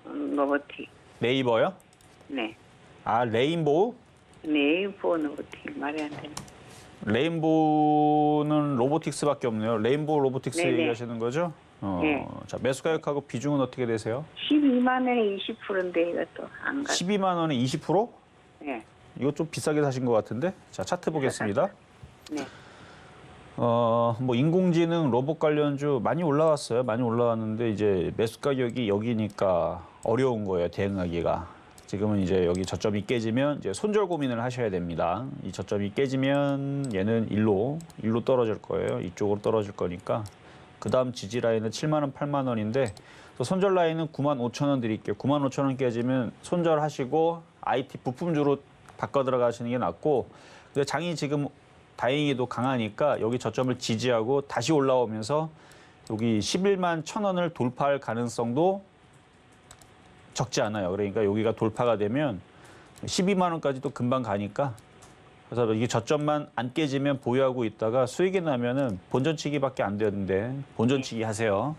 로보틱. 네이버요? 네. 아, 레인보우? 네이버 로보틱 말이 안 되네. 레인보우는 로보틱스밖에 없네요. 레인보우 로보틱스 네네. 얘기하시는 거죠? 네. 자, 매수 가격하고 비중은 어떻게 되세요? 12만 원에 20%인데 이것도 안 가. 12만 원에 20%? 네. 이거 좀 비싸게 사신 것 같은데? 자, 차트 보겠습니다. 네. 뭐 인공지능 로봇 관련주 많이 올라왔어요. 많이 올라왔는데 이제 매수 가격이 여기니까 어려운 거예요. 대응하기가. 지금은 이제 여기 저점이 깨지면 이제 손절 고민을 하셔야 됩니다. 이 저점이 깨지면 얘는 일로 떨어질 거예요. 이쪽으로 떨어질 거니까. 그다음 지지 라인은 7만 원, 8만 원인데 또 손절 라인은 9만 5천 원 드릴게요. 9만 5천 원 깨지면 손절하시고 IT 부품주로 바꿔 들어가시는 게 낫고 근데 장이 지금 다행히도 강하니까 여기 저점을 지지하고 다시 올라오면서 여기 11만 1,000원을 돌파할 가능성도 적지 않아요. 그러니까 여기가 돌파가 되면 12만 원까지도 금방 가니까 그래서 이게 저점만 안 깨지면 보유하고 있다가 수익이 나면은 본전치기밖에 안 되는데 본전치기 하세요.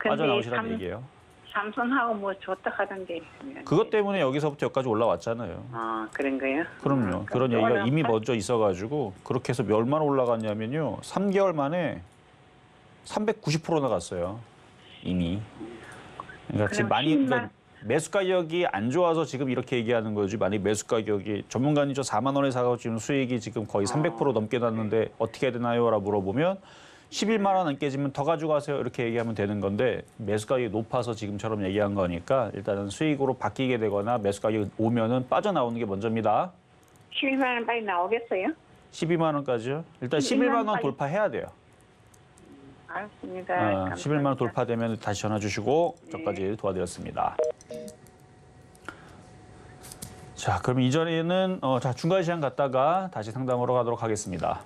빠져나오시라는 얘기예요. 삼성하고 뭐 좋다 하던데. 그것 때문에 여기서부터 여기까지 올라왔잖아요. 아, 그런 거요? 그럼요. 그런 얘기가 이미 먼저 있어가지고 그렇게 해서 얼마나 올라갔냐면요. 3개월 만에 390% 나갔어요. 이미. 그러니까 지금 많이 그러니까 매수 가격이 안 좋아서 지금 이렇게 얘기하는 거지. 만약 매수 가격이 전문가님 저 4만 원에 사고 지금 수익이 지금 거의 300% 넘게 났는데 어떻게 해야 되나요?라고 물어보면 11만 원 안 깨지면 더 가져가세요. 이렇게 얘기하면 되는 건데 매수 가격이 높아서 지금처럼 얘기한 거니까 일단은 수익으로 바뀌게 되거나 매수 가격이 오면은 빠져나오는 게 먼저입니다. 12만 원 빨리 나오겠어요? 12만 원까지요? 일단 11만 원 돌파해야 돼요. 알았습니다. 11만 원 돌파되면 다시 전화 주시고 저까지 도와드렸습니다. 자, 그럼 이전에는 자 중간 시간 갔다가 다시 상담으로 가도록 하겠습니다.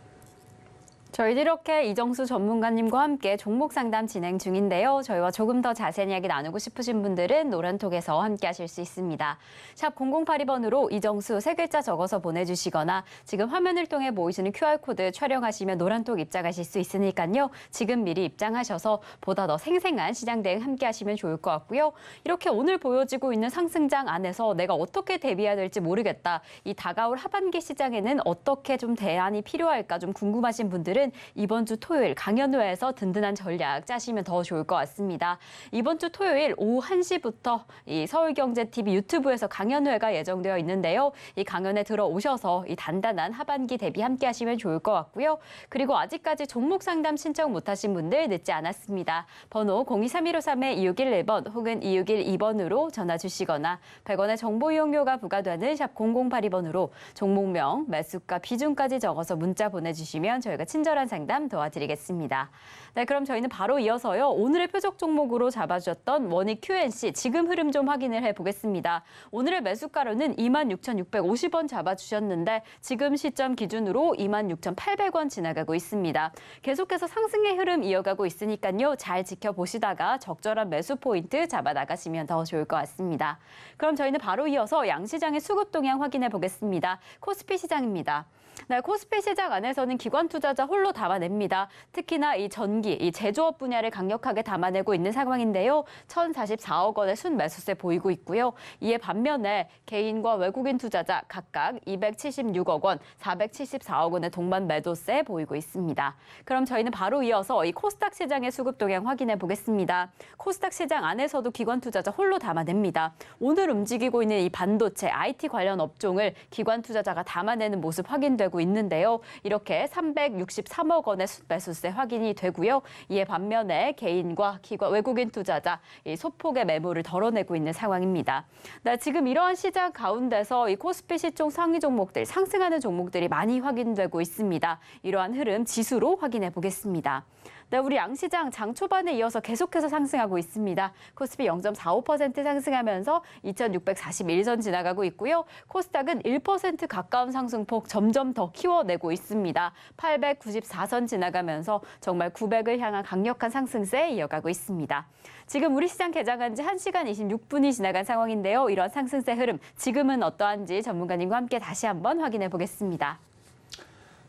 저희도 이렇게 이정수 전문가님과 함께 종목 상담 진행 중인데요. 저희와 조금 더 자세한 이야기 나누고 싶으신 분들은 노란톡에서 함께 하실 수 있습니다. 샵 0082번으로 이정수 세 글자 적어서 보내주시거나 지금 화면을 통해 보이시는 QR코드 촬영하시면 노란톡 입장하실 수 있으니까요. 지금 미리 입장하셔서 보다 더 생생한 시장 대응 함께 하시면 좋을 것 같고요. 이렇게 오늘 보여지고 있는 상승장 안에서 내가 어떻게 대비해야 될지 모르겠다. 이 다가올 하반기 시장에는 어떻게 좀 대안이 필요할까 좀 궁금하신 분들은 분들은 이번 주 토요일 강연회에서 든든한 전략 짜시면 더 좋을 것 같습니다. 이번 주 토요일 오후 1시부터 이 서울경제TV 유튜브에서 강연회가 예정되어 있는데요. 이 강연에 들어오셔서 이 단단한 하반기 대비 함께 하시면 좋을 것 같고요. 그리고 아직까지 종목 상담 신청 못하신 분들 늦지 않았습니다. 번호 023153-2611번 혹은 2612번으로 전화 주시거나 100원의 정보 이용료가 부과되는 샵 0082번으로 종목명, 매수가, 비중까지 적어서 문자 보내주시면 저희가 친절한 상담 도와드리겠습니다. 네, 그럼 저희는 바로 이어서요. 오늘의 표적 종목으로 잡아주셨던 원익 QNC 지금 흐름 좀 확인을 해보겠습니다. 오늘의 매수가로는 26,650원 잡아주셨는데 지금 시점 기준으로 26,800원 지나가고 있습니다. 계속해서 상승의 흐름 이어가고 있으니까요. 잘 지켜보시다가 적절한 매수 포인트 잡아 나가시면 더 좋을 것 같습니다. 그럼 저희는 바로 이어서 양시장의 수급 동향 확인해 보겠습니다. 코스피 시장입니다. 네, 코스피 시장 안에서는 기관 투자자 홀로 담아냅니다. 특히나 이 전기, 이 제조업 분야를 강력하게 담아내고 있는 상황인데요. 1,044억 원의 순매수세 보이고 있고요. 이에 반면에 개인과 외국인 투자자 각각 276억 원, 474억 원의 동반 매도세 보이고 있습니다. 그럼 저희는 바로 이어서 이 코스닥 시장의 수급 동향 확인해 보겠습니다. 코스닥 시장 안에서도 기관 투자자 홀로 담아냅니다. 오늘 움직이고 있는 이 반도체, IT 관련 업종을 기관 투자자가 담아내는 모습 확인되고 있는데요. 이렇게 363억 원의 매수세 확인이 되고요. 이에 반면에 개인과 외국인 투자자 이 소폭의 매물을 덜어내고 있는 상황입니다. 네, 지금 이러한 시장 가운데서 이 코스피 시총 상위 종목들, 상승하는 종목들이 많이 확인되고 있습니다. 이러한 흐름 지수로 확인해 보겠습니다. 네, 우리 양시장 장 초반에 이어서 계속해서 상승하고 있습니다. 코스피 0.45% 상승하면서 2,641선 지나가고 있고요. 코스닥은 1% 가까운 상승폭 점점 더 키워내고 있습니다. 894선 지나가면서 정말 900을 향한 강력한 상승세 이어가고 있습니다. 지금 우리 시장 개장한 지 1시간 26분이 지나간 상황인데요. 이런 상승세 흐름 지금은 어떠한지 전문가님과 함께 다시 한번 확인해 보겠습니다.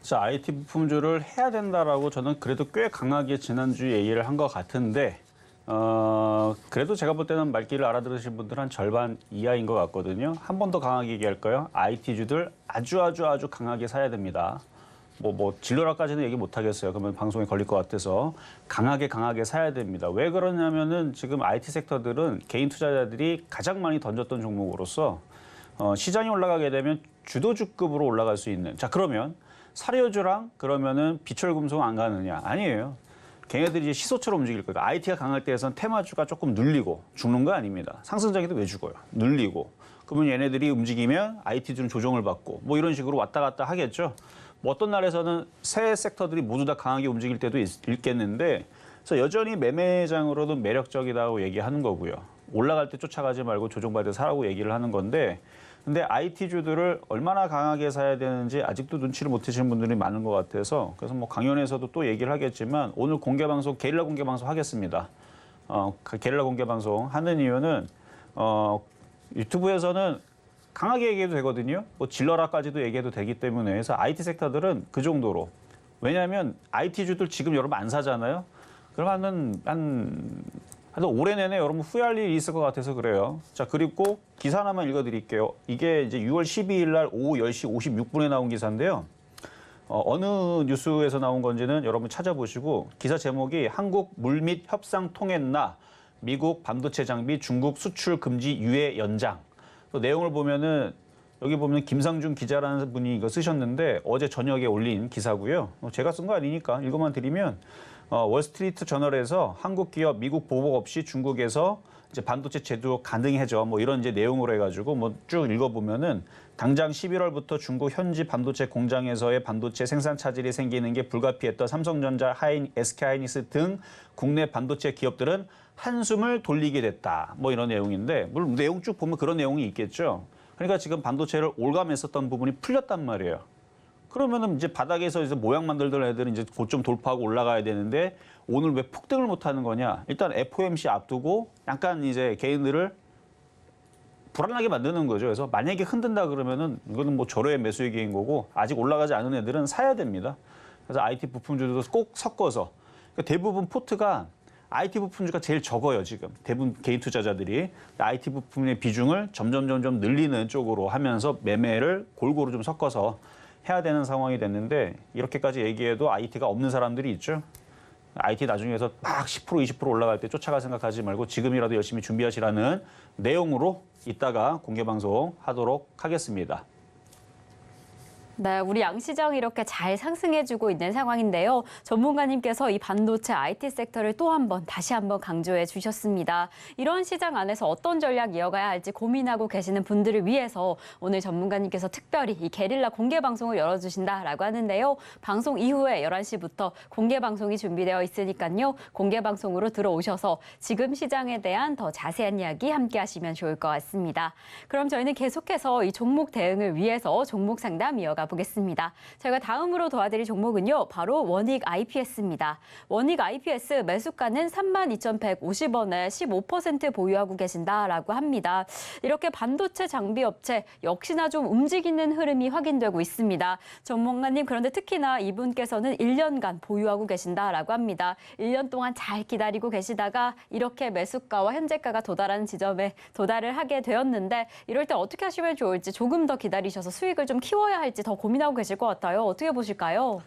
자, IT 부품주를 해야 된다라고 저는 그래도 꽤 강하게 지난주에 얘기를 한 것 같은데 그래도 제가 볼 때는 말귀를 알아들으신 분들 한 절반 이하인 것 같거든요. 한 번 더 강하게 얘기할까요? IT주들 아주 강하게 사야 됩니다. 뭐 진로라까지는 얘기 못 하겠어요. 그러면 방송에 걸릴 것 같아서 강하게 사야 됩니다. 왜 그러냐면은 지금 IT 섹터들은 개인 투자자들이 가장 많이 던졌던 종목으로서 시장이 올라가게 되면 주도주급으로 올라갈 수 있는. 자, 그러면 사료주랑 그러면은 비철금속 안 가느냐? 아니에요. 걔네들이 이제 시소처럼 움직일 거예요. IT가 강할 때에선 테마주가 조금 눌리고 죽는 거 아닙니다. 상승장에도 왜 죽어요? 눌리고. 그러면 얘네들이 움직이면 IT주는 조정을 받고 뭐 이런 식으로 왔다 갔다 하겠죠. 뭐 어떤 날에서는 새 섹터들이 모두 다 강하게 움직일 때도 있겠는데 그래서 여전히 매매장으로도 매력적이다고 얘기하는 거고요. 올라갈 때 쫓아가지 말고 조정받을 때 사라고 얘기를 하는 건데 근데 IT주들을 얼마나 강하게 사야 되는지 아직도 눈치를 못 채시는 분들이 많은 것 같아서 그래서 뭐 강연에서도 또 얘기를 하겠지만 오늘 공개방송, 게릴라 공개방송 하겠습니다. 게릴라 공개방송 하는 이유는 유튜브에서는 강하게 얘기해도 되거든요. 뭐 질러라까지도 얘기해도 되기 때문에 그래서 IT 섹터들은 그 정도로 왜냐하면 IT주들 지금 여러분 안 사잖아요. 그러면 하여튼 올해 내내 여러분 후회할 일이 있을 것 같아서 그래요. 자, 그리고 기사 하나만 읽어드릴게요. 이게 이제 6월 12일 날 오후 10시 56분에 나온 기사인데요. 어느 뉴스에서 나온 건지는 여러분 찾아보시고 기사 제목이 한국 물밑 협상 통했나 미국 반도체 장비 중국 수출 금지 유예 연장. 또 내용을 보면은 여기 보면 김상준 기자라는 분이 이거 쓰셨는데 어제 저녁에 올린 기사고요. 제가 쓴 거 아니니까 읽어만 드리면 월스트리트 저널에서 한국 기업 미국 보복 없이 중국에서 이제 반도체 제조 가능해져 뭐 이런 이제 내용으로 해가지고 뭐 쭉 읽어보면은 당장 11월부터 중국 현지 반도체 공장에서의 반도체 생산 차질이 생기는 게 불가피했던 삼성전자, SK하이닉스 등 국내 반도체 기업들은 한숨을 돌리게 됐다. 뭐 이런 내용인데 물론 내용 쭉 보면 그런 내용이 있겠죠. 그러니까 지금 반도체를 올감했었던 부분이 풀렸단 말이에요. 그러면은 이제 바닥에서 이제 모양 만들던 애들은 이제 고점 돌파하고 올라가야 되는데 오늘 왜 폭등을 못 하는 거냐? 일단 FOMC 앞두고 약간 이제 개인들을 불안하게 만드는 거죠. 그래서 만약에 흔든다 그러면은 이거는 뭐 절호의 매수익인 거고 아직 올라가지 않은 애들은 사야 됩니다. 그래서 IT 부품주들도 꼭 섞어서 그러니까 대부분 포트가 IT 부품주가 제일 적어요, 지금. 대부분 개인 투자자들이 IT 부품의 비중을 점점 늘리는 쪽으로 하면서 매매를 골고루 좀 섞어서 해야 되는 상황이 됐는데 이렇게까지 얘기해도 IT가 없는 사람들이 있죠. IT 나중에서 막 10% 20% 올라갈 때 쫓아갈 생각하지 말고 지금이라도 열심히 준비하시라는 내용으로 이따가 공개 방송 하도록 하겠습니다. 네, 우리 양시장이 이렇게 잘 상승해주고 있는 상황인데요. 전문가님께서 이 반도체 IT 섹터를 다시 한번 강조해 주셨습니다. 이런 시장 안에서 어떤 전략 이어가야 할지 고민하고 계시는 분들을 위해서 오늘 전문가님께서 특별히 이 게릴라 공개 방송을 열어주신다라고 하는데요. 방송 이후에 11시부터 공개 방송이 준비되어 있으니까요. 공개 방송으로 들어오셔서 지금 시장에 대한 더 자세한 이야기 함께 하시면 좋을 것 같습니다. 그럼 저희는 계속해서 이 종목 대응을 위해서 종목 상담 이어가 보겠습니다. 저희가 다음으로 도와드릴 종목은요. 바로 원익 IPS입니다. 원익 IPS 매수가는 32,150원에 15% 보유하고 계신다라고 합니다. 이렇게 반도체 장비 업체 역시나 좀 움직이는 흐름이 확인되고 있습니다. 전문가님, 그런데 특히나 이분께서는 1년간 보유하고 계신다라고 합니다. 1년 동안 잘 기다리고 계시다가 이렇게 매수가와 현재가가 도달하는 지점에 도달을 하게 되었는데 이럴 때 어떻게 하시면 좋을지 조금 더 기다리셔서 수익을 좀 키워야 할지 더 고민하고 계실 것 같아요. 어떻게 보실까요?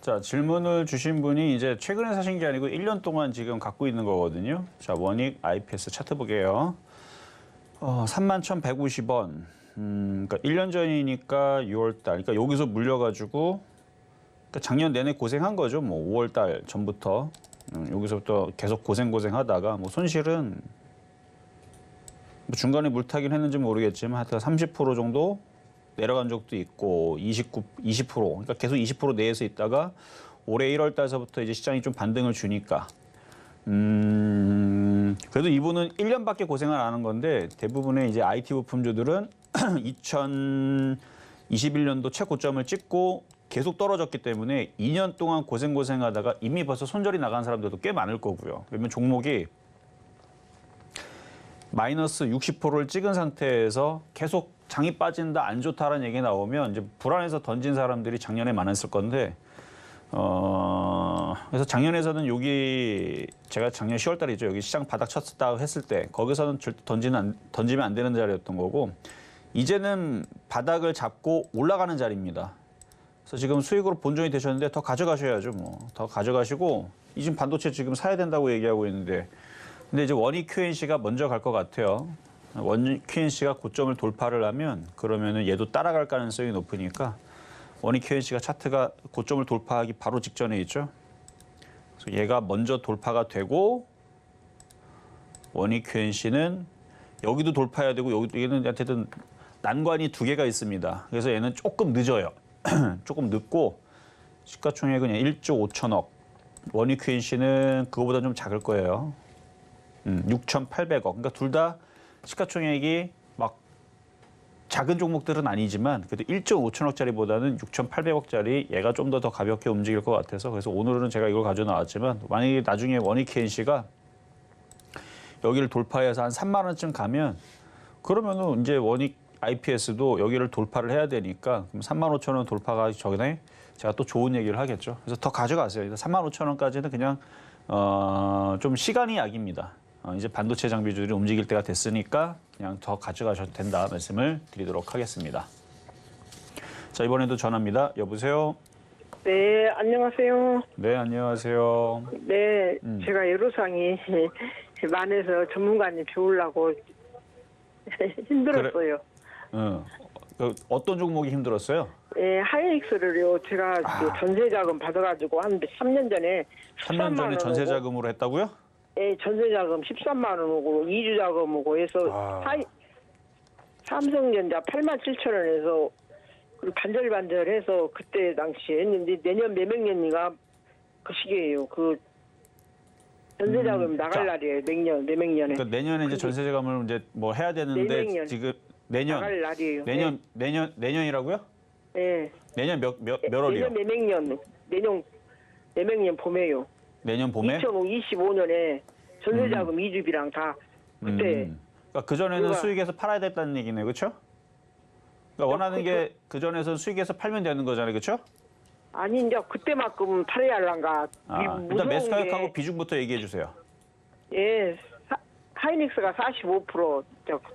자, 질문을 주신 분이 이제 최근에 사신 게 아니고 1년 동안 지금 갖고 있는 거거든요. 자, 원익 IPS 차트 보게요. 31,150원. 그러니까 1년 전이니까 6월 달. 그러니까 여기서 물려가지고 그러니까 작년 내내 고생한 거죠. 뭐 5월 달 전부터 여기서부터 계속 고생하다가 뭐 손실은 뭐 중간에 물타기는 했는지 모르겠지만 하여튼 30% 정도 내려간 적도 있고 20% 그러니까 계속 20% 내에서 있다가 올해 1월 달서부터 이제 시장이 좀 반등을 주니까 그래도 이분은 1년밖에 고생을 안 한 건데 대부분의 이제 IT 부품주들은 2021년도 최고점을 찍고 계속 떨어졌기 때문에 2년 동안 고생하다가 이미 벌써 손절이 나간 사람들도 꽤 많을 거고요. 그러면 종목이 마이너스 60%를 찍은 상태에서 계속 장이 빠진다, 안 좋다라는 얘기 나오면 이제 불안해서 던진 사람들이 작년에 많았을 건데 그래서 작년에서는 여기 제가 작년 10월 달이죠. 여기 시장 바닥 쳤다 했을 때 거기서는 던지면 안 되는 자리였던 거고 이제는 바닥을 잡고 올라가는 자리입니다. 그래서 지금 수익으로 본전이 되셨는데 더 가져가셔야죠. 뭐 더 가져가시고 지금 반도체 지금 사야 된다고 얘기하고 있는데 근데 이제 원익 QNC가 먼저 갈 것 같아요. 원익 QNC가 고점을 돌파를 하면 그러면은 얘도 따라갈 가능성이 높으니까 원익 QNC가 차트가 고점을 돌파하기 바로 직전에 있죠. 그래서 얘가 먼저 돌파가 되고 원익 QNC는 여기도 돌파해야 되고 여기는 어쨌든 난관이 두 개가 있습니다. 그래서 얘는 조금 늦어요. 조금 늦고 시가총액은 1조 5천억. 원익 QNC는 그거보다 좀 작을 거예요. 6,800억. 그러니까 둘 다 시가총액이 막 작은 종목들은 아니지만 그래도 1조 5천억짜리보다는 6,800억짜리 얘가 좀 더 가볍게 움직일 것 같아서 그래서 오늘은 제가 이걸 가져 나왔지만 만약에 나중에 원익 QNC가 여기를 돌파해서 한 3만 원쯤 가면 그러면은 이제 원익 IPS도 여기를 돌파를 해야 되니까 그럼 3만 5천 원 돌파가기 전에 제가 또 좋은 얘기를 하겠죠. 그래서 더 가져가세요. 3만 5천 원까지는 그냥 좀 시간이 약입니다. 이제 반도체 장비주들이 움직일 때가 됐으니까 그냥 더 가져가셔도 된다 말씀을 드리도록 하겠습니다. 자, 이번에도 전화입니다. 여보세요? 네, 안녕하세요. 네, 안녕하세요. 네, 제가 애로사항이 많아서 전문가님 배우려고 힘들었어요. 어떤 종목이 힘들었어요? 예, 하이닉스를요, 제가 전세자금 받아가지고 한 3년 전에 3년 전에 전세자금으로 했다고요? 예, 전세자금 13만 원 오고 2주 자금 오고 해서 삼성전자 8만 7천 원에서 반절반절해서 그때 당시에 했는데 내년 매매년이가 그 시기예요. 그 전세자금 나갈 날이에요. 내명년에. 그러니까 내년에 이제 전세자금을 이제 뭐 해야 되는데 내년. 지금 내년 나갈 날이에요. 내년이라고요? 예. 내년 몇 월이요? 내년 매명년. 내명년 봄에요. 내년 봄에? 2025년에 전세자금 2주비랑 다 그때. 그러니까 그 전에는 누가- 수익에서 팔아야 됐다는 얘기네, 그렇죠? 그러니까 원하는 게 그 전에는 수익에서 팔면 되는 거잖아요, 그렇죠? 아니 이제 그때만큼 팔아야 할란가. 일단 매수 가격하고 비중부터 얘기해 주세요. 예. 하이닉스가 45%,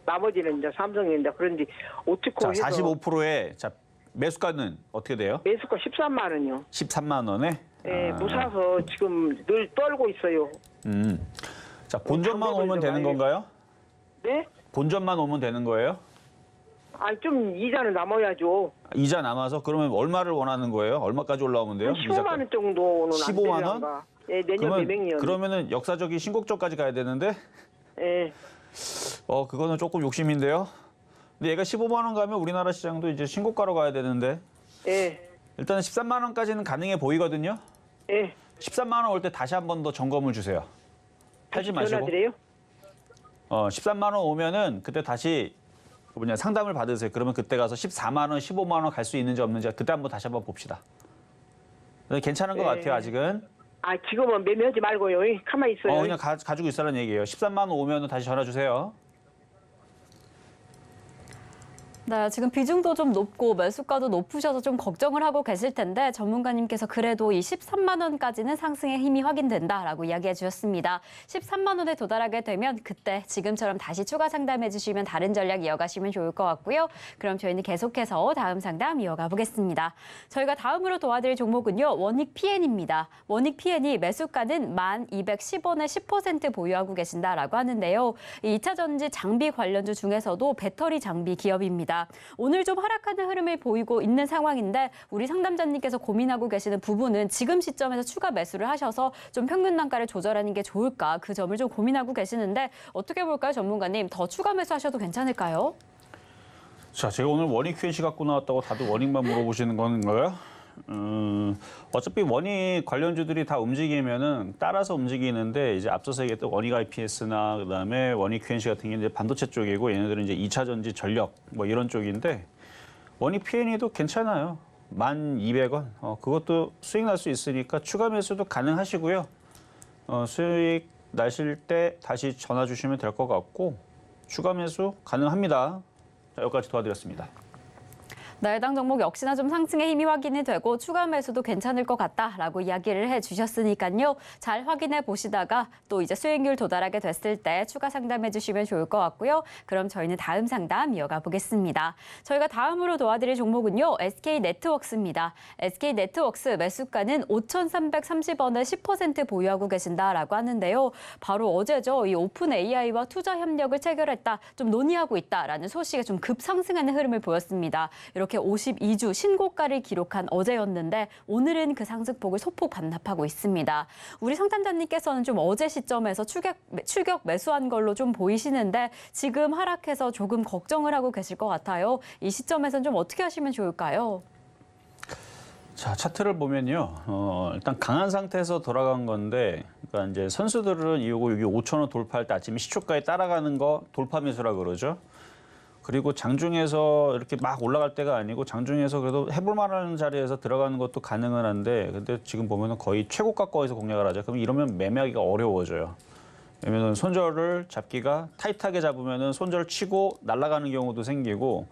나머지는 이제 삼성인데 그런데 어떻게 자, 해서 45%에 자 매수가는 어떻게 돼요? 매수가 13만 원이요. 13만 원에? 예, 무사서 지금 늘 떨고 있어요. 자, 본전만 방법을 오면 좀 되는 알려- 건가요? 네? 본전만 오면 되는 거예요? 아, 좀 이자는 남아야죠. 이자 남아서 그러면 얼마를 원하는 거예요? 얼마까지 올라오면 돼요? 한 15만 원 정도는 15만 원? 안 되려나? 예, 내년 매명이요. 그러면은 역사적인 신고점까지 가야 되는데 예. 그거는 조금 욕심인데요. 근데 얘가 15만 원 가면 우리나라 시장도 이제 신고가로 가야 되는데 예. 일단은 13만 원까지는 가능해 보이거든요. 예. 13만 원 올 때 다시 한 번 더 점검을 주세요. 팔지 마시고. 전화드려요? 13만 원 오면은 그때 다시 상담을 받으세요. 그러면 그때 가서 14만 원, 15만 원 갈 수 있는지 없는지 그때 한번 다시 한번 봅시다. 근데 괜찮은 것 네. 같아요, 아직은. 아, 지금은 매매하지 말고요. 가만히 있어요. 그냥 가지고 있으라는 얘기예요. 13만 원 오면은 다시 전화 주세요. 네, 지금 비중도 좀 높고 매수가도 높으셔서 좀 걱정을 하고 계실 텐데 전문가님께서 그래도 이 13만 원까지는 상승의 힘이 확인된다라고 이야기해 주셨습니다. 13만 원에 도달하게 되면 그때 지금처럼 다시 추가 상담해 주시면 다른 전략 이어가시면 좋을 것 같고요. 그럼 저희는 계속해서 다음 상담 이어가 보겠습니다. 저희가 다음으로 도와드릴 종목은요. 원익 PN입니다. 원익 PN이 매수가는 1,210원에 10% 보유하고 계신다라고 하는데요. 이 2차 전지 장비 관련주 중에서도 배터리 장비 기업입니다. 오늘 좀 하락하는 흐름을 보이고 있는 상황인데 우리 상담자님께서 고민하고 계시는 부분은 지금 시점에서 추가 매수를 하셔서 좀 평균 단가를 조절하는 게 좋을까 그 점을 좀 고민하고 계시는데 어떻게 볼까요, 전문가님? 더 추가 매수하셔도 괜찮을까요? 자, 제가 오늘 원익 QNC 갖고 나왔다고 다들 원익만 물어보시는 건가요? 어차피 원익 관련주들이 다 움직이면은 따라서 움직이는데 이제 앞서서 얘기했던 원익 IPS나 그다음에 원익 QNC 같은 게 이제 반도체 쪽이고 얘네들은 이제 2차 전지 전력 뭐 이런 쪽인데 원익 PNE도 괜찮아요. 1,200원. 그것도 수익 날 수 있으니까 추가 매수도 가능하시고요. 수익 나실 때 다시 전화 주시면 될 것 같고 추가 매수 가능합니다. 자, 여기까지 도와드렸습니다. 네, 해당 종목 역시나 좀 상승의 힘이 확인이 되고 추가 매수도 괜찮을 것 같다라고 이야기를 해주셨으니까요. 잘 확인해 보시다가 또 이제 수익률 도달하게 됐을 때 추가 상담해 주시면 좋을 것 같고요. 그럼 저희는 다음 상담 이어가 보겠습니다. 저희가 다음으로 도와드릴 종목은요. SK네트워크스입니다. SK네트워크스 매수가는 5,330원에 10% 보유하고 계신다라고 하는데요. 바로 어제죠. 이 오픈 AI와 투자 협력을 체결했다. 좀 논의하고 있다라는 소식에 좀 급상승하는 흐름을 보였습니다. 이렇게 52주 신고가를 기록한 어제였는데 오늘은 그 상승폭을 소폭 반납하고 있습니다. 우리 상담자님께서는 좀 어제 시점에서 출격 매수한 걸로 좀 보이시는데 지금 하락해서 조금 걱정을 하고 계실 것 같아요. 이 시점에서는 좀 어떻게 하시면 좋을까요? 자, 차트를 보면요. 일단 강한 상태에서 돌아간 건데, 그러니까 이제 선수들은 여기 5,000원 돌파할 때 아침에 시초가에 따라가는 거 돌파 매수라 그러죠. 그리고 장중에서 이렇게 막 올라갈 때가 아니고 장중에서 그래도 해볼 만한 자리에서 들어가는 것도 가능은 한데, 근데 지금 보면은 거의 최고가 거에서 공략을 하죠. 그럼 이러면 매매하기가 어려워져요. 왜냐면 손절을 잡기가 타이트하게 잡으면은 손절 치고 날아가는 경우도 생기고,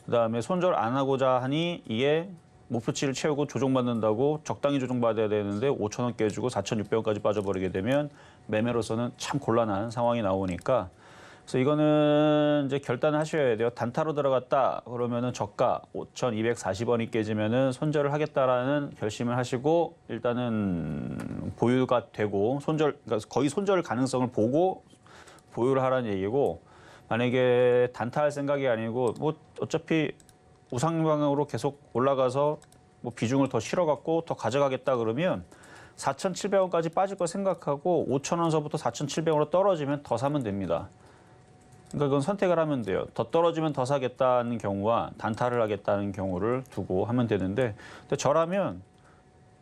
그다음에 손절 안 하고자 하니 이게 목표치를 채우고 조정받는다고 적당히 조정받아야 되는데 5,000원 깨주고 4,600원까지 빠져버리게 되면 매매로서는 참 곤란한 상황이 나오니까, 그래서 이거는 이제 결단을 하셔야 돼요. 단타로 들어갔다 그러면은 저가 5,240원이 깨지면은 손절을 하겠다라는 결심을 하시고 일단은 보유가 되고 그러니까 거의 손절 가능성을 보고 보유를 하라는 얘기고, 만약에 단타할 생각이 아니고 뭐 어차피 우상 방향으로 계속 올라가서 뭐 비중을 더 실어갖고 더 가져가겠다 그러면 4,700원까지 빠질 거 생각하고 5,000원서부터 4,700원으로 떨어지면 더 사면 됩니다. 그러니까 그건 선택을 하면 돼요. 더 떨어지면 더 사겠다는 경우와 단타를 하겠다는 경우를 두고 하면 되는데, 근데 저라면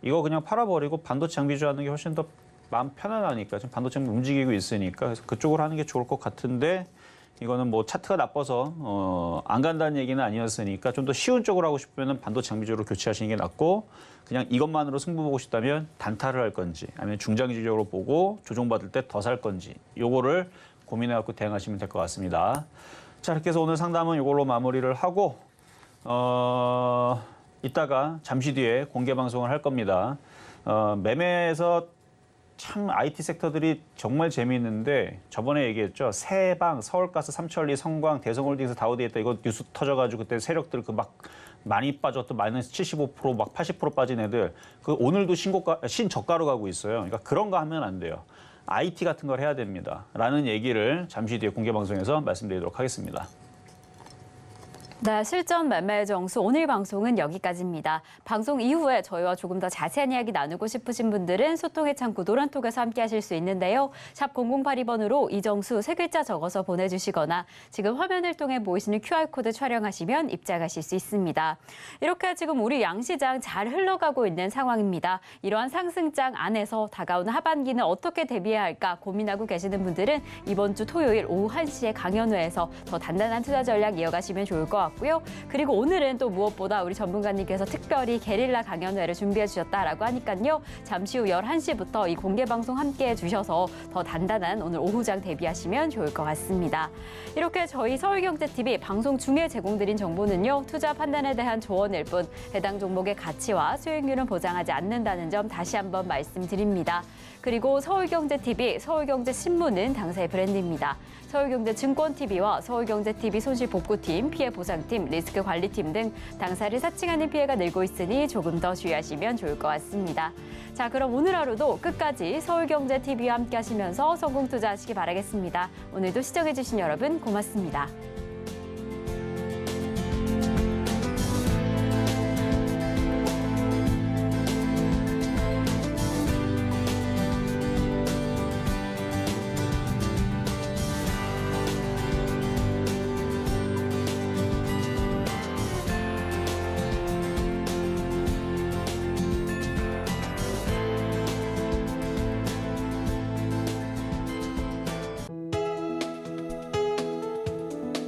이거 그냥 팔아버리고 반도체 장비주 하는 게 훨씬 더 마음 편안하니까 지금 반도체 움직이고 있으니까 그래서 그쪽으로 하는 게 좋을 것 같은데, 이거는 뭐 차트가 나빠서 안 간다는 얘기는 아니었으니까 좀 더 쉬운 쪽으로 하고 싶으면 반도체 장비주로 교체하시는 게 낫고, 그냥 이것만으로 승부 보고 싶다면 단타를 할 건지 아니면 중장기적으로 보고 조정받을 때 더 살 건지 요거를 고민해갖고 대응하시면 될 것 같습니다. 자, 이렇게 해서 오늘 상담은 이걸로 마무리를 하고 이따가 잠시 뒤에 공개 방송을 할 겁니다. 매매에서 참 IT 섹터들이 정말 재미있는데 저번에 얘기했죠. 세방, 서울가스, 삼천리, 성광, 대성홀딩스 다우디했다 이거 뉴스 터져가지고 그때 세력들 그 막 많이 빠졌던 마이너스 75%, 막 80% 빠진 애들 그 오늘도 신저가로 가고 있어요. 그러니까 그런 거 하면 안 돼요. IT 같은 걸 해야 됩니다. 라는 얘기를 잠시 뒤에 공개 방송에서 말씀드리도록 하겠습니다. 네, 실전 말매의 정수 오늘 방송은 여기까지입니다. 방송 이후에 저희와 조금 더 자세한 이야기 나누고 싶으신 분들은 소통의 창구 노란톡에서 함께하실 수 있는데요. 샵 0082번으로 이정수 3글자 적어서 보내주시거나 지금 화면을 통해 보이시는 QR코드 촬영하시면 입장하실 수 있습니다. 이렇게 지금 우리 양시장 잘 흘러가고 있는 상황입니다. 이러한 상승장 안에서 다가오는 하반기는 어떻게 대비해야 할까 고민하고 계시는 분들은 이번 주 토요일 오후 1시에 강연회에서 더 단단한 투자 전략 이어가시면 좋을 것 같고요. 그리고 오늘은 또 무엇보다 우리 전문가님께서 특별히 게릴라 강연회를 준비해 주셨다라고 하니까요. 잠시 후 11시부터 이 공개 방송 함께해 주셔서 더 단단한 오늘 오후장 대비하시면 좋을 것 같습니다. 이렇게 저희 서울경제TV 방송 중에 제공드린 정보는요. 투자 판단에 대한 조언일 뿐 해당 종목의 가치와 수익률은 보장하지 않는다는 점 다시 한번 말씀드립니다. 그리고 서울경제TV, 서울경제신문은 당사의 브랜드입니다. 서울경제증권TV와 서울경제TV 손실복구팀, 피해보상팀, 리스크관리팀 등 당사를 사칭하는 피해가 늘고 있으니 조금 더 주의하시면 좋을 것 같습니다. 자, 그럼 오늘 하루도 끝까지 서울경제TV와 함께 하시면서 성공 투자하시기 바라겠습니다. 오늘도 시청해주신 여러분 고맙습니다.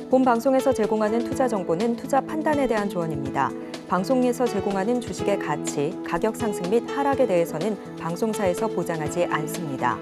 본 방송에서 제공하는 투자 정보는 투자 판단에 대한 조언입니다. 방송에서 제공하는 주식의 가치, 가격 상승 및 하락에 대해서는 방송사에서 보장하지 않습니다.